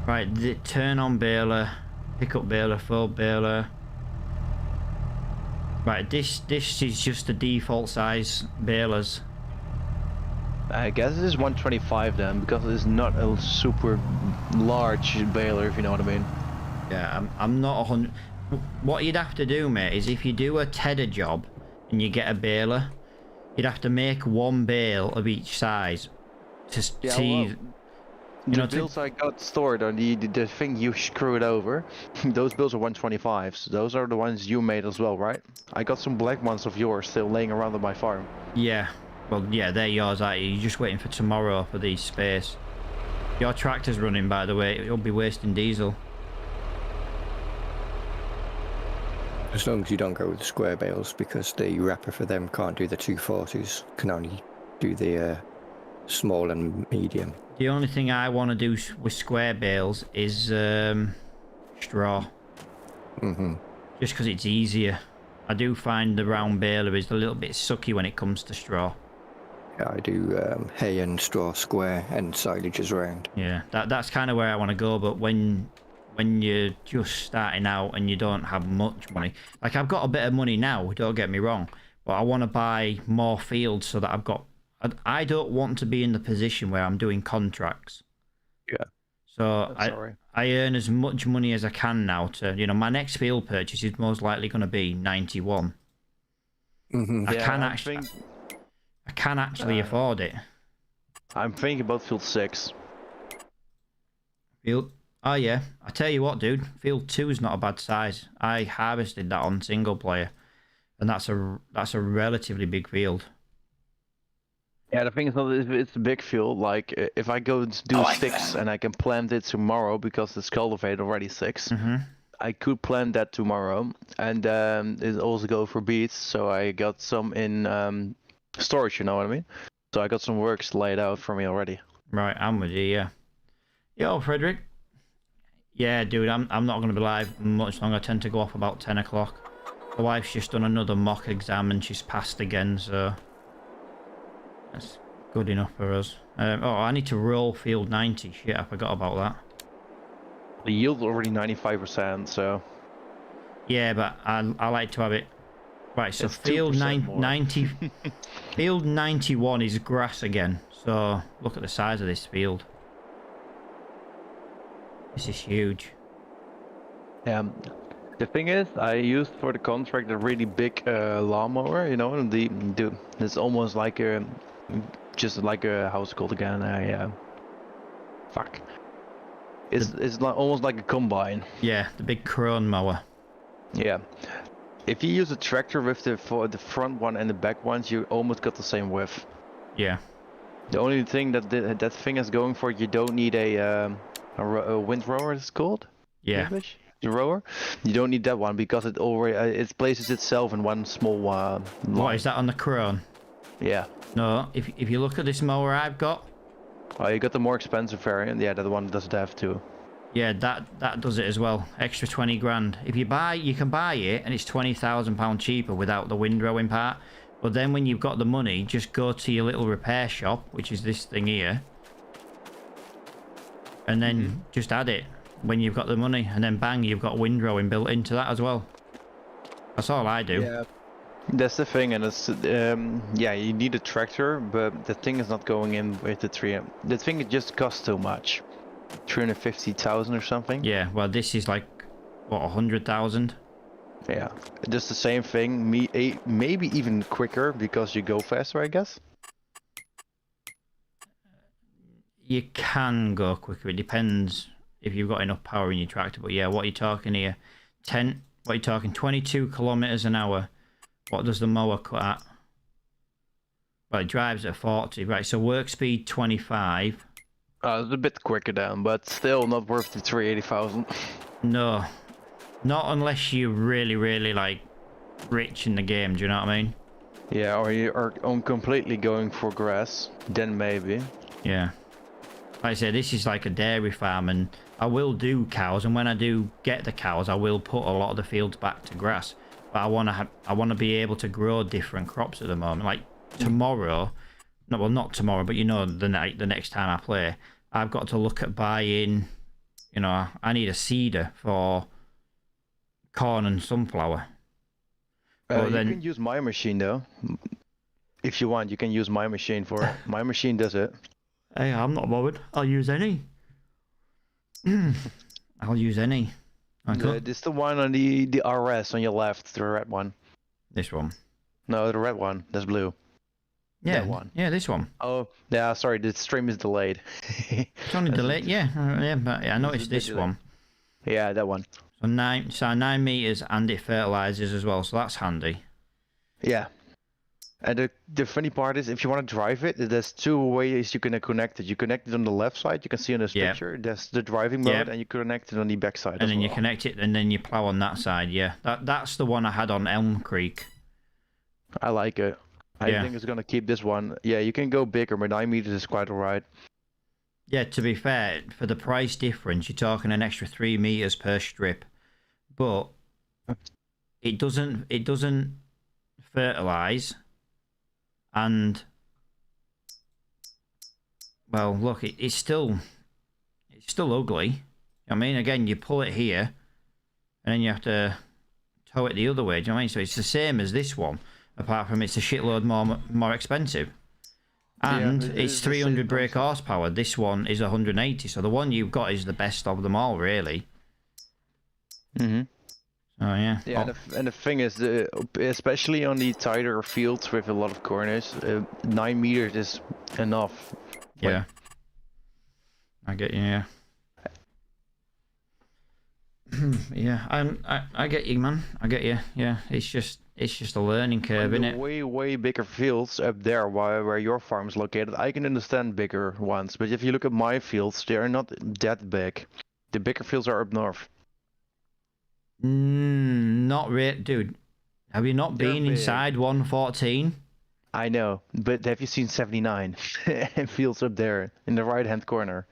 Right, the turn on baler, pick up baler, fold baler. Right, this is just the default size balers. I guess it is 125 then, because it is not a super large baler, if you know what I mean. Yeah, I'm not 100. What you'd have to do, mate, is if you do a tedder job and you get a baler, you'd have to make 1 bale of each size to see. Well, the bills I got stored on the thing you screwed over, those bills are 125s. Those are the ones you made as well, right? I got some black ones of yours still laying around on my farm. Yeah, well, yeah, they're yours, aren't you? You're just waiting for tomorrow for these space. Your tractor's running, by the way. It'll be wasting diesel. As long as you don't go with the square bales, because the wrapper for them can't do the 240s, can only do the small and medium. The only thing I want to do with square bales is straw. Just because it's easier. I do find the round baler is a little bit sucky when it comes to straw. Yeah, I do hay and straw square and silage is round. Yeah, that's kind of where I want to go, but when you're just starting out and you don't have much money, like I've got a bit of money now, don't get me wrong, but I want to buy more fields so that I've got. I don't want to be in the position where I'm doing contracts. Yeah. So I earn as much money as I can now to, you know, my next field purchase is most likely going to be 91. I can actually afford it. I'm thinking about field 6. Oh yeah, I tell you what, dude, field 2 is not a bad size. I harvested that on single player, and that's a relatively big field. Yeah, the thing is not it's a big field. Like if I go to do 6 and I can plant it tomorrow because it's cultivated already 6, I could plant that tomorrow, and it also go for beets. So I got some in storage. You know what I mean? So I got some works laid out for me already. Right, I'm with you. Yeah. Yo, Frederick. Yeah, dude, I'm not going to be live much longer. I tend to go off about 10 o'clock. The wife's just done another mock exam and she's passed again, so that's good enough for us. Oh, I need to roll field 90. Shit, I forgot about that. The yield's already 95%, so... Yeah, but I like to have it... Right, so field 90... Field 91 is grass again, so look at the size of this field. This is huge. Yeah, the thing is, I used for the contract a really big lawnmower, you know, and it's almost like a... Just like a, how's it called again? Fuck. It's like, almost like a combine. Yeah, the big crone mower. Yeah. If you use a tractor with the front one and the back ones, you almost got the same width. Yeah. The only thing that that thing is going for, you don't need a windrower, it's called? Yeah. English? The rower? You don't need that one because it already it places itself in one small line. What is that on the crone? Yeah. No, if you look at this mower I've got. Oh, you got the more expensive variant. Yeah, that one doesn't have to. Yeah, that does it as well. Extra 20 grand. If you can buy it and it's £20,000 cheaper without the windrowing part. But then when you've got the money, just go to your little repair shop, which is this thing here. And then just add it when you've got the money. And then bang, you've got windrowing built into that as well. That's all I do. Yeah. That's the thing, and it's yeah, you need a tractor, but the thing is not going in with the tree. The thing just costs too much, 350,000 or something. Yeah, well, this is like what, 100,000. Yeah, just the same thing. Maybe even quicker because you go faster, I guess. You can go quicker. It depends if you've got enough power in your tractor. But yeah, what are you talking here? What are you talking? 22 kilometers an hour. What does the mower cut at? Well, it drives at 40. Right, so work speed 25. It's a bit quicker down, but still not worth the 380,000. No, not unless you're really, really like rich in the game. Do you know what I mean? Yeah, or you are completely going for grass, then maybe. Yeah. Like I said, this is like a dairy farm, and I will do cows, and when I do get the cows, I will put a lot of the fields back to grass. But I want to be able to grow different crops at the moment. Like tomorrow, no, well, not tomorrow, but you know, the next time I play, I've got to look at buying. You know, I need a seeder for corn and sunflower. You can use my machine though. If you want, you can use my machine for it. My machine does it. Hey, I'm not bothered. I'll use any. I'll use any. Okay. This is the one on the RS on your left, the red one. This one. No, the red one. That's blue. Yeah, that one. Yeah, this one. Oh, yeah. Sorry, the stream is delayed. It's only delayed. Yeah, yeah, but I noticed this one. Yeah, that one. So 9 meters, and it fertilizes as well. So that's handy. Yeah. And the funny part is, if you want to drive it, there's two ways you can connect it. You connect it on the left side. You can see on this picture. There's the driving mode, and you connect it on the back side. And then you connect it, and then you plow on that side. Yeah, that's the one I had on Elm Creek. I like it. I think it's gonna keep this one. Yeah, you can go bigger, but 9 meters is quite alright. Yeah, to be fair, for the price difference, you're talking an extra 3 meters per strip, but it doesn't fertilize. And well, look, it's still ugly. I mean, again, you pull it here, and then you have to tow it the other way. Do you know what I mean? So it's the same as this one, apart from it's a shitload more expensive, and it's 300 brake horsepower. This one is 180. So the one you've got is the best of them all, really. Mhm. Oh yeah. Yeah, and the thing is, especially on the tighter fields with a lot of corners, 9 meters is enough. Yeah. I get you. Yeah. Yeah, I get you, man. I get you. Yeah, it's just a learning curve, isn't it? Way bigger fields up there, where your farm is located. I can understand bigger ones, but if you look at my fields, they are not that big. The bigger fields are up north. Not really, dude. Have you not been inside 114? I know, but have you seen 79 and fields up there in the right-hand corner?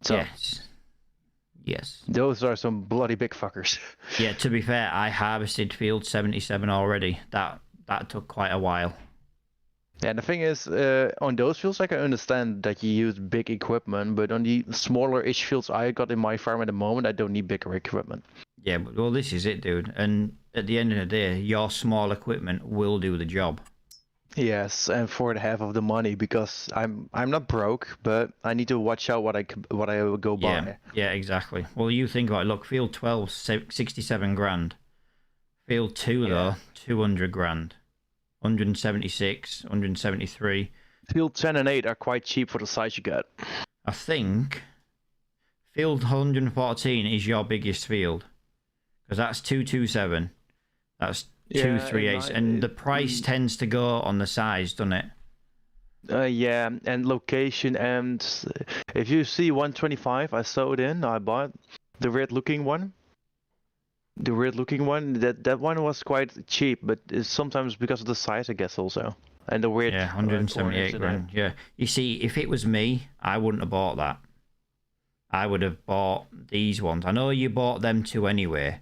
So, yes. Those are some bloody big fuckers. Yeah, to be fair, I harvested field 77 already. That took quite a while. Yeah, the thing is, on those fields I can understand that you use big equipment, but on the smaller-ish fields I got in my farm at the moment, I don't need bigger equipment. Yeah, but well, this is it, dude. And at the end of the day, your small equipment will do the job. Yes, and for the half of the money, because I'm not broke, but I need to watch out what I go buy. Yeah, exactly. Well, you think about it. Look, field 12, 67 grand. Field 2 though, 200 grand. 176, 173. Field 10 and 8 are quite cheap for the size you get. I think field 114 is your biggest field, because that's 227. That's 238, and the price tends to go on the size, doesn't it? Yeah, and location, and if you see 125, I sewed in. I bought the weird-looking one. The weird-looking one, that one was quite cheap, but it's sometimes because of the size, I guess, also. And the weird. Yeah, 178 grand. Yeah, you see, if it was me, I wouldn't have bought that. I would have bought these ones. I know you bought them too anyway,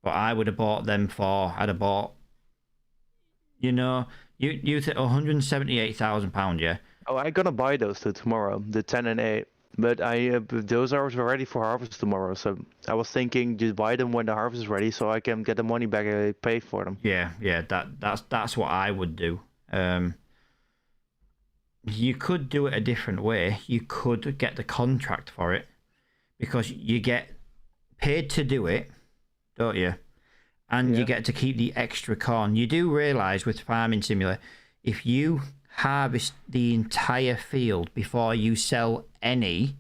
but I would have bought them I'd have bought, you know, you think £178,000, yeah? Oh, I'm gonna buy those two tomorrow, the 10 and 8. But those are ready for harvest tomorrow, so I was thinking just buy them when the harvest is ready, so I can get the money back I paid for them. Yeah, that's what I would do. You could do it a different way. You could get the contract for it, because you get paid to do it, don't you? And you get to keep the extra corn. You do realise with Farming Simulator, if you harvest the entire field before you sell any,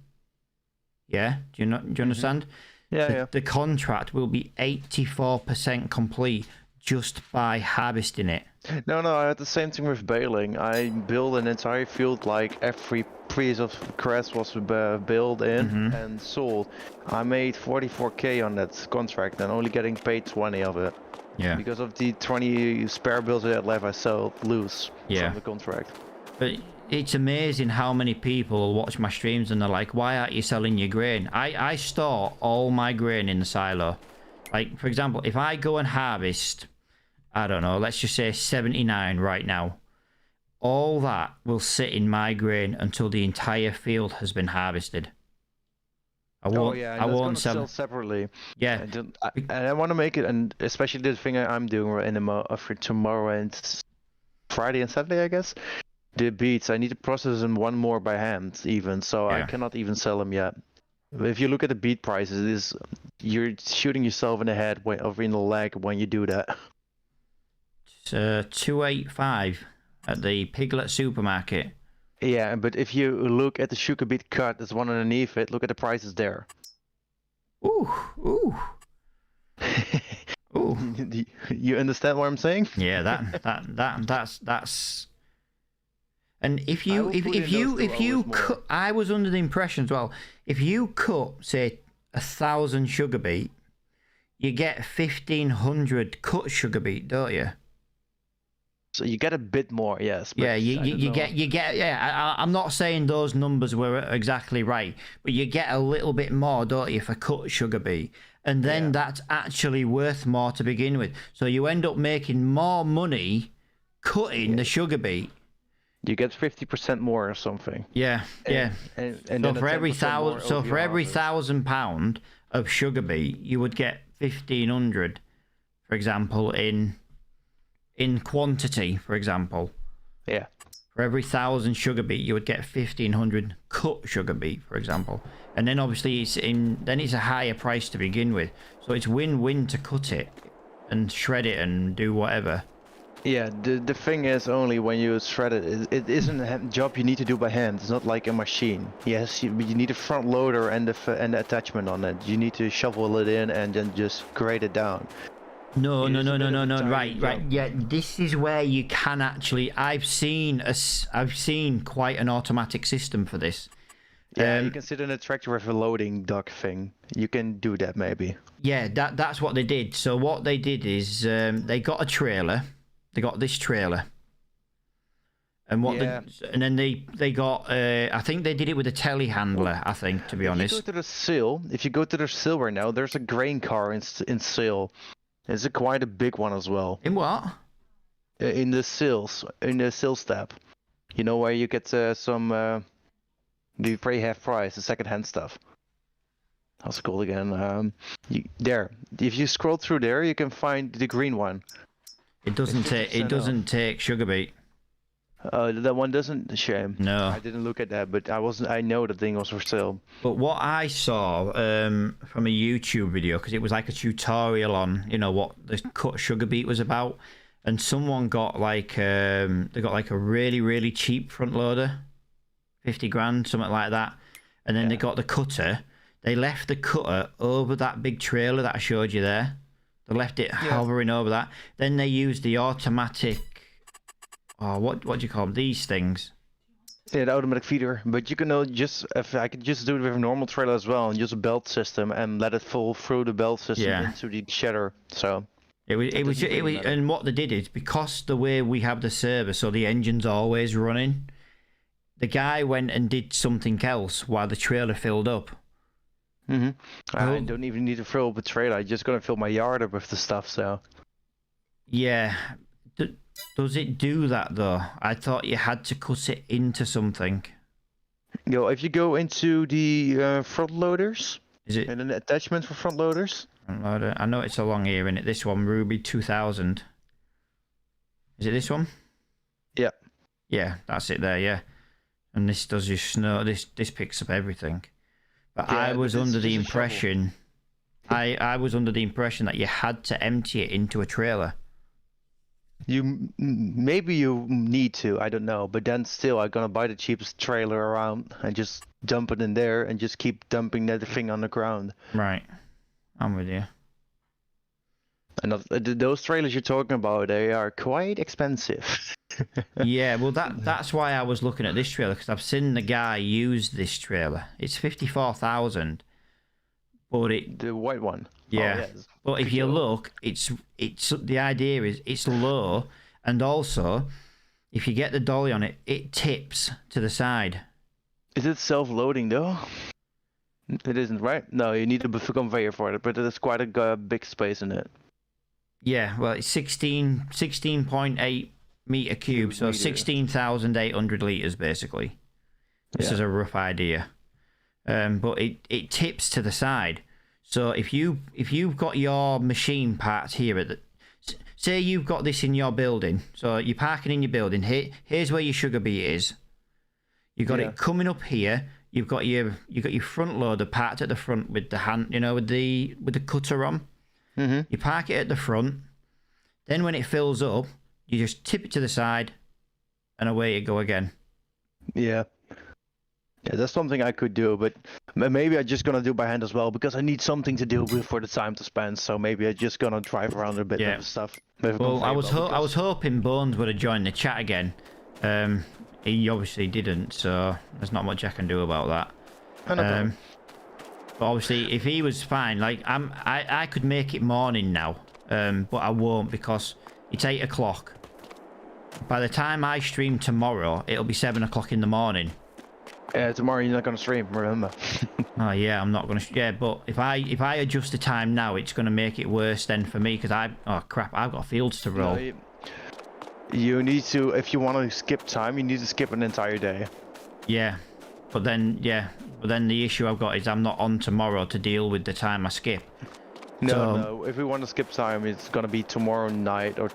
yeah, do you understand? Yeah, The contract will be 84% complete just by harvesting it. No, I had the same thing with baling. I built an entire field, like every piece of grass was baled in and sold. I made 44k on that contract and only getting paid 20 of it. Yeah. Because of the 20 spare bills that left, I sold loose Yeah. from the contract. But it's amazing how many people watch my streams and they're like, why aren't you selling your grain? I store all my grain in the silo. Like, for example, if I go and harvest, I don't know, let's just say 79 right now, all that will sit in my grain until the entire field has been harvested. I won't sell separately. Yeah. And I want to make it, and especially the thing I'm doing for tomorrow and Friday and Saturday, I guess. The beets, I need to process them one more by hand, even, so I cannot even sell them yet. If you look at the beet prices, you're shooting yourself in the head or in the leg when you do that. It's 285 at the Piglet supermarket. Yeah, but if you look at the sugar beet cut, there's one underneath it. Look at the prices there. Ooh. Ooh. You understand what I'm saying? Yeah, that's. And if you cut, I was under the impression as well. If you cut, say, 1,000 sugar beet, you get 1,500 cut sugar beet, don't you? So you get a bit more, yes. Yeah, you get. Yeah, I'm not saying those numbers were exactly right, but you get a little bit more, don't you, for cut sugar beet, and then that's actually worth more to begin with. So you end up making more money cutting the sugar beet. You get 50% more or something. Yeah. And so for every £1,000 of sugar beet, you would get 1,500, for example, in quantity, for example. Yeah. For every 1,000 sugar beet, you would get 1,500 cut sugar beet, for example. And then obviously it's a higher price to begin with. So it's win-win to cut it and shred it and do whatever. Yeah, the thing is only when you shred it, it isn't a job you need to do by hand. It's not like a machine. Yes, you need a front loader and the attachment on it. You need to shovel it in and then just grade it down. No. Right. Yeah, this is where you can actually. I've seen quite an automatic system for this. Yeah, you can sit in a tractor with a loading dock thing. You can do that maybe. Yeah, that's what they did. So what they did is they got a trailer. They got this trailer. And then they got. I think they did it with a telehandler. I think, to be honest. If you go to the sill right now, there's a grain car in sill. It's quite a big one as well. In what? In the sill step. You know where you get some the pretty half price, the second-hand stuff. How's it called again? There. If you scroll through there, you can find the green one. It doesn't take sugar beet. That one doesn't, shame. No. I didn't look at that, but I know the thing was for sale. But what I saw from a YouTube video, because it was like a tutorial on, what the cut sugar beet was about, and someone got like a really, really cheap front loader, 50 grand, something like that, and then they got the cutter. They left the cutter over that big trailer that I showed you there. They left it hovering over that. Then they used the automatic. Oh, what do you call them? These things? Yeah, the automatic feeder. But you can if I could just do it with a normal trailer as well and use a belt system and let it fall through the belt system into the shedder. So it was, and what they did is, because the way we have the server, so the engine's always running. The guy went and did something else while the trailer filled up. I don't even need to fill up a trailer. I'm just gonna fill my yard up with the stuff. So yeah. Does it do that though? I thought you had to cut it into something. If you go into the front loaders, is it? And an attachment for front loaders. Front loader. I know it's along here, isn't it? This one, Ruby 2000. Is it this one? Yeah. Yeah, that's it there. Yeah, and this does your snow. This picks up everything. But I was under the impression, I was under the impression that you had to empty it into a trailer. Maybe you need to, I don't know, but then still I'm gonna buy the cheapest trailer around and just dump it in there and just keep dumping that thing on the ground. Right. I'm with you. And those trailers you're talking about, they are quite expensive. Yeah, well that's why I was looking at this trailer, because I've seen the guy use this trailer. It's 54,000, but The white one. yeah. Oh, yes. But if you look, it's the idea is it's low, and also if you get the dolly on it, it tips to the side. Is it self-loading though? It isn't, right? No, you need a conveyor for it, but there's quite a big space in it. Yeah, well, it's 16.8 meter cube, so 16,800 liters basically. This is a rough idea, but it tips to the side. So if you've got your machine parts here at the, say you've got this in your building, so you're parking in your building. Here's where your sugar beet is. You've got it coming up here. You've got your front loader parked at the front with the hand, with the cutter on. Mm-hmm. You park it at the front. Then when it fills up, you just tip it to the side, and away you go again. Yeah. Yeah, that's something I could do, but maybe I'm just gonna do by hand as well because I need something to do before the time to spend. So maybe I'm just gonna drive around a bit with stuff. Well, I was hoping Bones would have joined the chat again. He obviously didn't, so there's not much I can do about that. But obviously, if he was fine, like I could make it morning now, but I won't because it's 8 o'clock. By the time I stream tomorrow, it'll be 7 o'clock in the morning. Yeah, tomorrow you're not gonna stream, remember? Oh yeah, I'm not gonna. Yeah, but if I adjust the time now, it's gonna make it worse then for me because oh crap, I've got fields to roll. No, you need to, if you want to skip time, you need to skip an entire day. Yeah, but then the issue I've got is I'm not on tomorrow to deal with the time I skip. No, if we want to skip time, it's gonna be tomorrow night or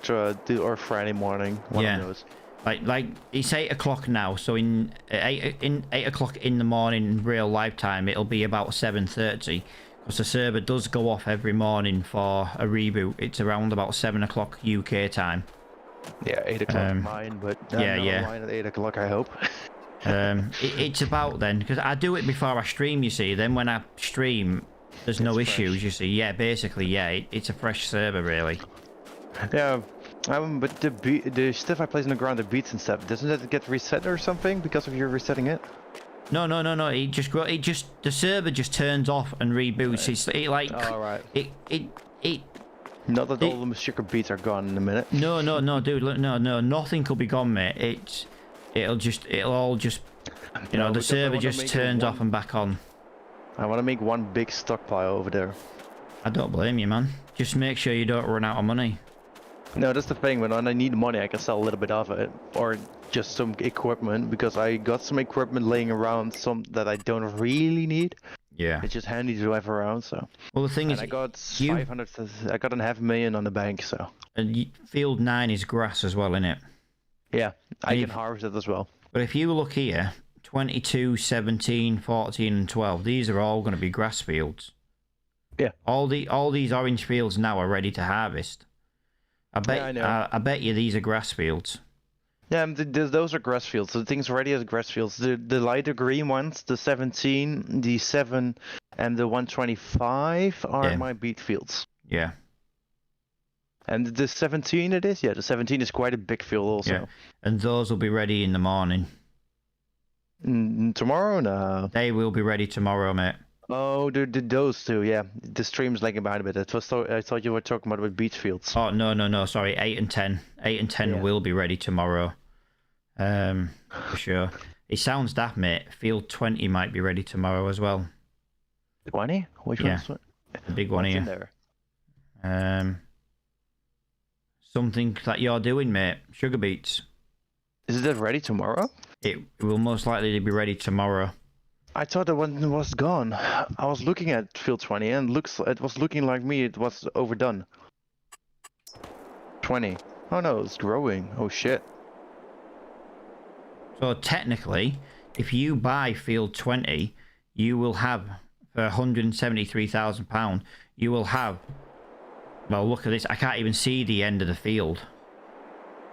Friday morning. One of those. Like it's 8 o'clock now, so in 8 o'clock in the morning real life time, it'll be about 7:30 because the server does go off every morning for a reboot. It's around about 7 o'clock UK time. Yeah, 8 o'clock mine, but mine at 8 o'clock, I hope. It's about then because I do it before I stream. You see, then when I stream, there's no issues. You see, yeah, basically, yeah, it's a fresh server really. Yeah. But the stuff I place on the ground, the beats and stuff, doesn't it get reset or something because of you resetting it? No. The server just turns off and reboots. Right. Alright. It. Not that all the sugar beats are gone in a minute. No, dude. Look, no, nothing could be gone, mate. It'll all just, the server just turns off and back on. I want to make one big stockpile over there. I don't blame you, man. Just make sure you don't run out of money. No, that's the thing. When I need money, I can sell a little bit of it, or just some equipment, because I got some equipment laying around, some that I don't really need. Yeah. It's just handy to have around. So. Well, the thing is, I got 500. I got $500,000 on the bank. So. And field 9 is grass as well, isn't it? Yeah, I can harvest it as well. But if you look here, 22, 17, 14, and 12, these are all going to be grass fields. Yeah. All these orange fields now are ready to harvest. I bet you these are grass fields. Yeah, those are grass fields. The things ready as grass fields. The lighter green ones, the 17, the 7, and the 125 are my beet fields. Yeah. And the 17 it is? Yeah, the 17 is quite a big field also. Yeah. And those will be ready in the morning. Tomorrow? No. They will be ready tomorrow, mate. Oh, those two, yeah. The stream's lagging behind a bit. I thought you were talking about beet fields. Oh, no, sorry. 8 and 10. 8 and 10 will be ready tomorrow. For sure. It sounds daft, mate. Field 20 might be ready tomorrow as well. 20? Which one's the big one here. In there? Something that you're doing, mate. Sugar beets. Is it ready tomorrow? It will most likely be ready tomorrow. I thought the one was gone. I was looking at field 20 and it was looking like it was overdone. 20. Oh no, it's growing. Oh shit. So technically, if you buy field 20, you will have, for £173,000, you will have, well, look at this. I can't even see the end of the field.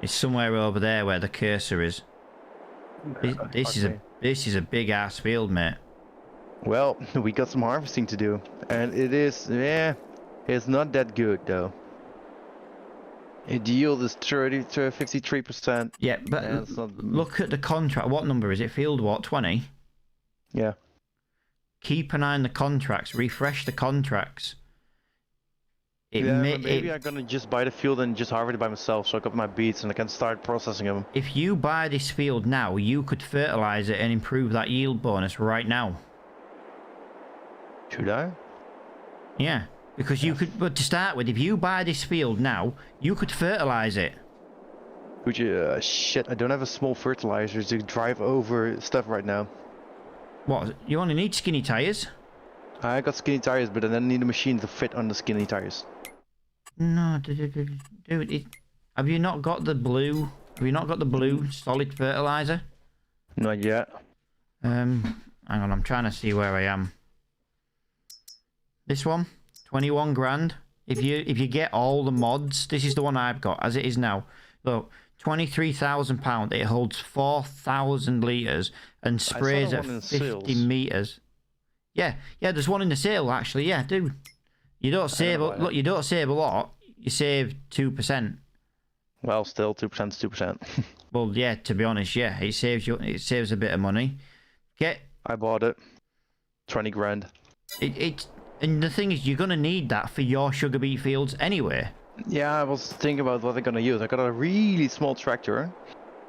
It's somewhere over there where the cursor is. This is a big ass field, mate. Well, we got some harvesting to do, and it is, yeah, it's not that good though. Its yield is 30 to 53%. Yeah, but look at the contract. What number is it? Field what? 20? Yeah. Keep an eye on the contracts. Refresh the contracts. Maybe I'm gonna just buy the field and just harvest it by myself, so I got my beets and I can start processing them. If you buy this field now, you could fertilize it and improve that yield bonus right now. Should I? Yeah, because you could. But to start with, if you buy this field now, you could fertilize it. Would you? Shit, I don't have a small fertilizer to drive over stuff right now. What? You only need skinny tires. I got skinny tires, but then I need a machine to fit on the skinny tires. No, dude, have you not got the blue? Have you not got the blue solid fertilizer? Not yet. Hang on, I'm trying to see where I am. This one, 21 grand. If you get all the mods, this is the one I've got as it is now. Look, £23,000. It holds 4,000 liters and sprays at 50 meters. Yeah, there's one in the sale actually. Yeah, dude. You don't save. Look, you don't save a lot. You save 2%. Well, still 2% is 2%. Well, yeah. To be honest, yeah, it saves you. It saves a bit of money. I bought it. 20 grand. And the thing is, you're gonna need that for your sugar beet fields anyway. Yeah, I was thinking about what I'm gonna use. I got a really small tractor,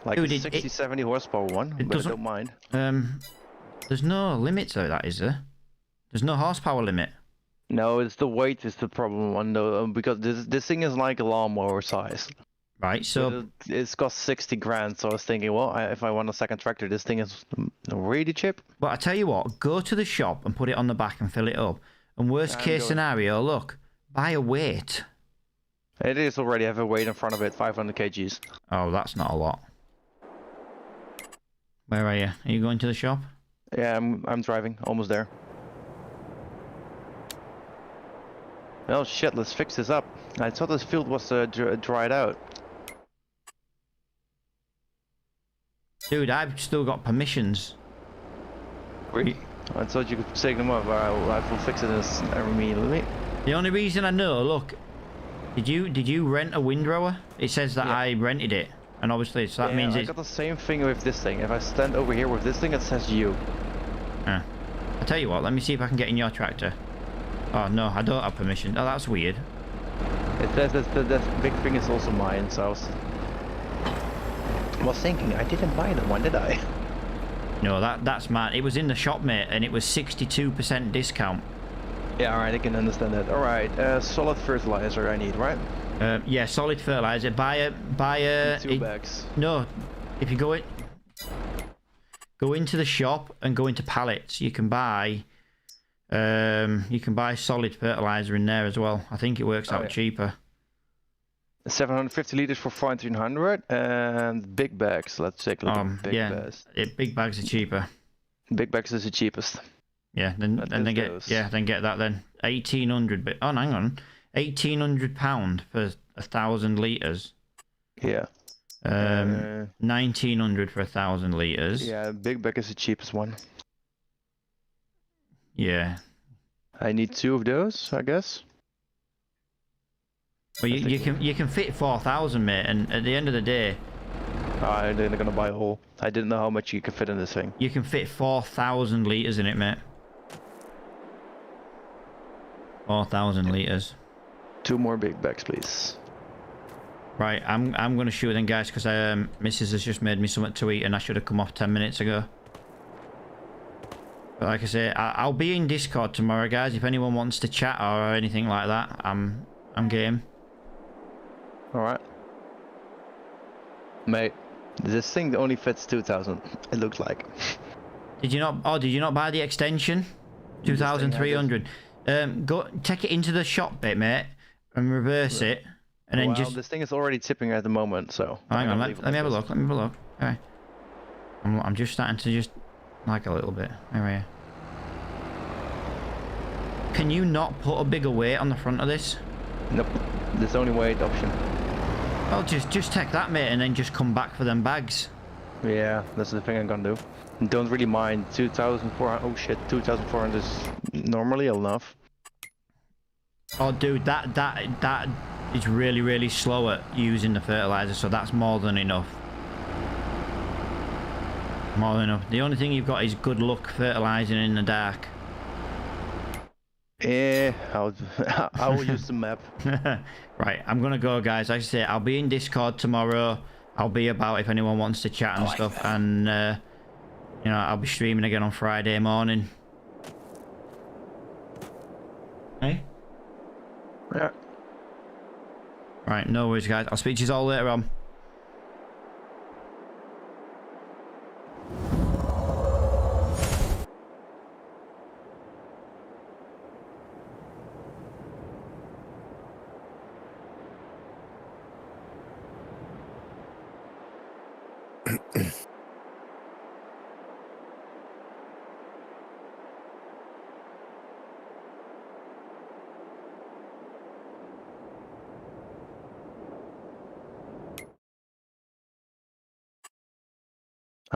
like Dude, a 60-70 horsepower one, but I don't mind. There's no limit to that, is there? There's no horsepower limit. No, it's the weight is the problem one though, because this thing is like a lawnmower size. Right, so it's cost 60 grand. So I was thinking, well, if I want a second tractor, this thing is really cheap. But I tell you what, go to the shop and put it on the back and fill it up. And worst case scenario, look, buy a weight. It is already have a weight in front of it, 500 kgs. Oh, that's not a lot. Where are you? Are you going to the shop? Yeah, I'm driving, almost there. Well, shit, let's fix this up. I thought this field was dried out. Dude, I've still got permissions. Really? I thought you could take them off. I will fix it immediately. The only reason I know, look, did you rent a windrower? It says that I rented it, and obviously, so that means I got the same thing with this thing. If I stand over here with this thing, it says you. I'll tell you what, let me see if I can get in your tractor. Oh no, I don't have permission. Oh, that's weird. It says that big thing is also mine, so I was thinking, I didn't buy that one, did I? No, that's mine. It was in the shop, mate, and it was 62% discount. Yeah, alright, I can understand that. Alright, solid fertilizer I need, right? Yeah, solid fertilizer. Buy a 2 bags. No, if you go into the shop and go into pallets, you can buy solid fertilizer in there as well. I think it works out cheaper. 750 liters for 1400 and big bags. Let's take a look at big bags. Big bags are cheaper. Big bags is the cheapest. Yeah, then get that then. 1800. But hang on, £1,800 for 1,000 liters. Yeah. 1900 for 1,000 liters. Yeah, big bag is the cheapest one. Yeah. I need 2 of those, I guess. Well, you can fit 4,000, mate, and at the end of the day, I'm gonna buy a whole. I didn't know how much you could fit in this thing. You can fit 4,000 liters in it, mate. 4,000 liters. 2 more big bags, please. Right, I'm gonna shoot then, guys, because Mrs. has just made me something to eat, and I should have come off 10 minutes ago. But like I say, I'll be in Discord tomorrow, guys. If anyone wants to chat or anything like that, I'm game. Alright. Mate, this thing only fits 2,000, it looks like. Did you not buy the extension? 2,300. Go take it into the shop bit, mate, and reverse it, and then just... this thing is already tipping at the moment, so... Hang on, let me have a look, Okay. I'm just starting to just like a little bit. Anyway. Can you not put a bigger weight on the front of this? Nope. There's only weight option. Well, just take that, mate, and then just come back for them bags. Yeah, that's the thing I'm gonna do. Don't really mind 2,400. Oh shit, 2,400 is normally enough. Oh, dude, that is really slow at using the fertilizer, so that's more than enough. More than enough. The only thing you've got is good luck fertilizing in the dark. Yeah, I will use the map. Right, I'm gonna go, guys. Like I say, I'll be in Discord tomorrow. I'll be about if anyone wants to chat and like stuff, that. and you know, I'll be streaming again on Friday morning. Hey. Yeah. Right, no worries, guys. I'll speak to you all later on.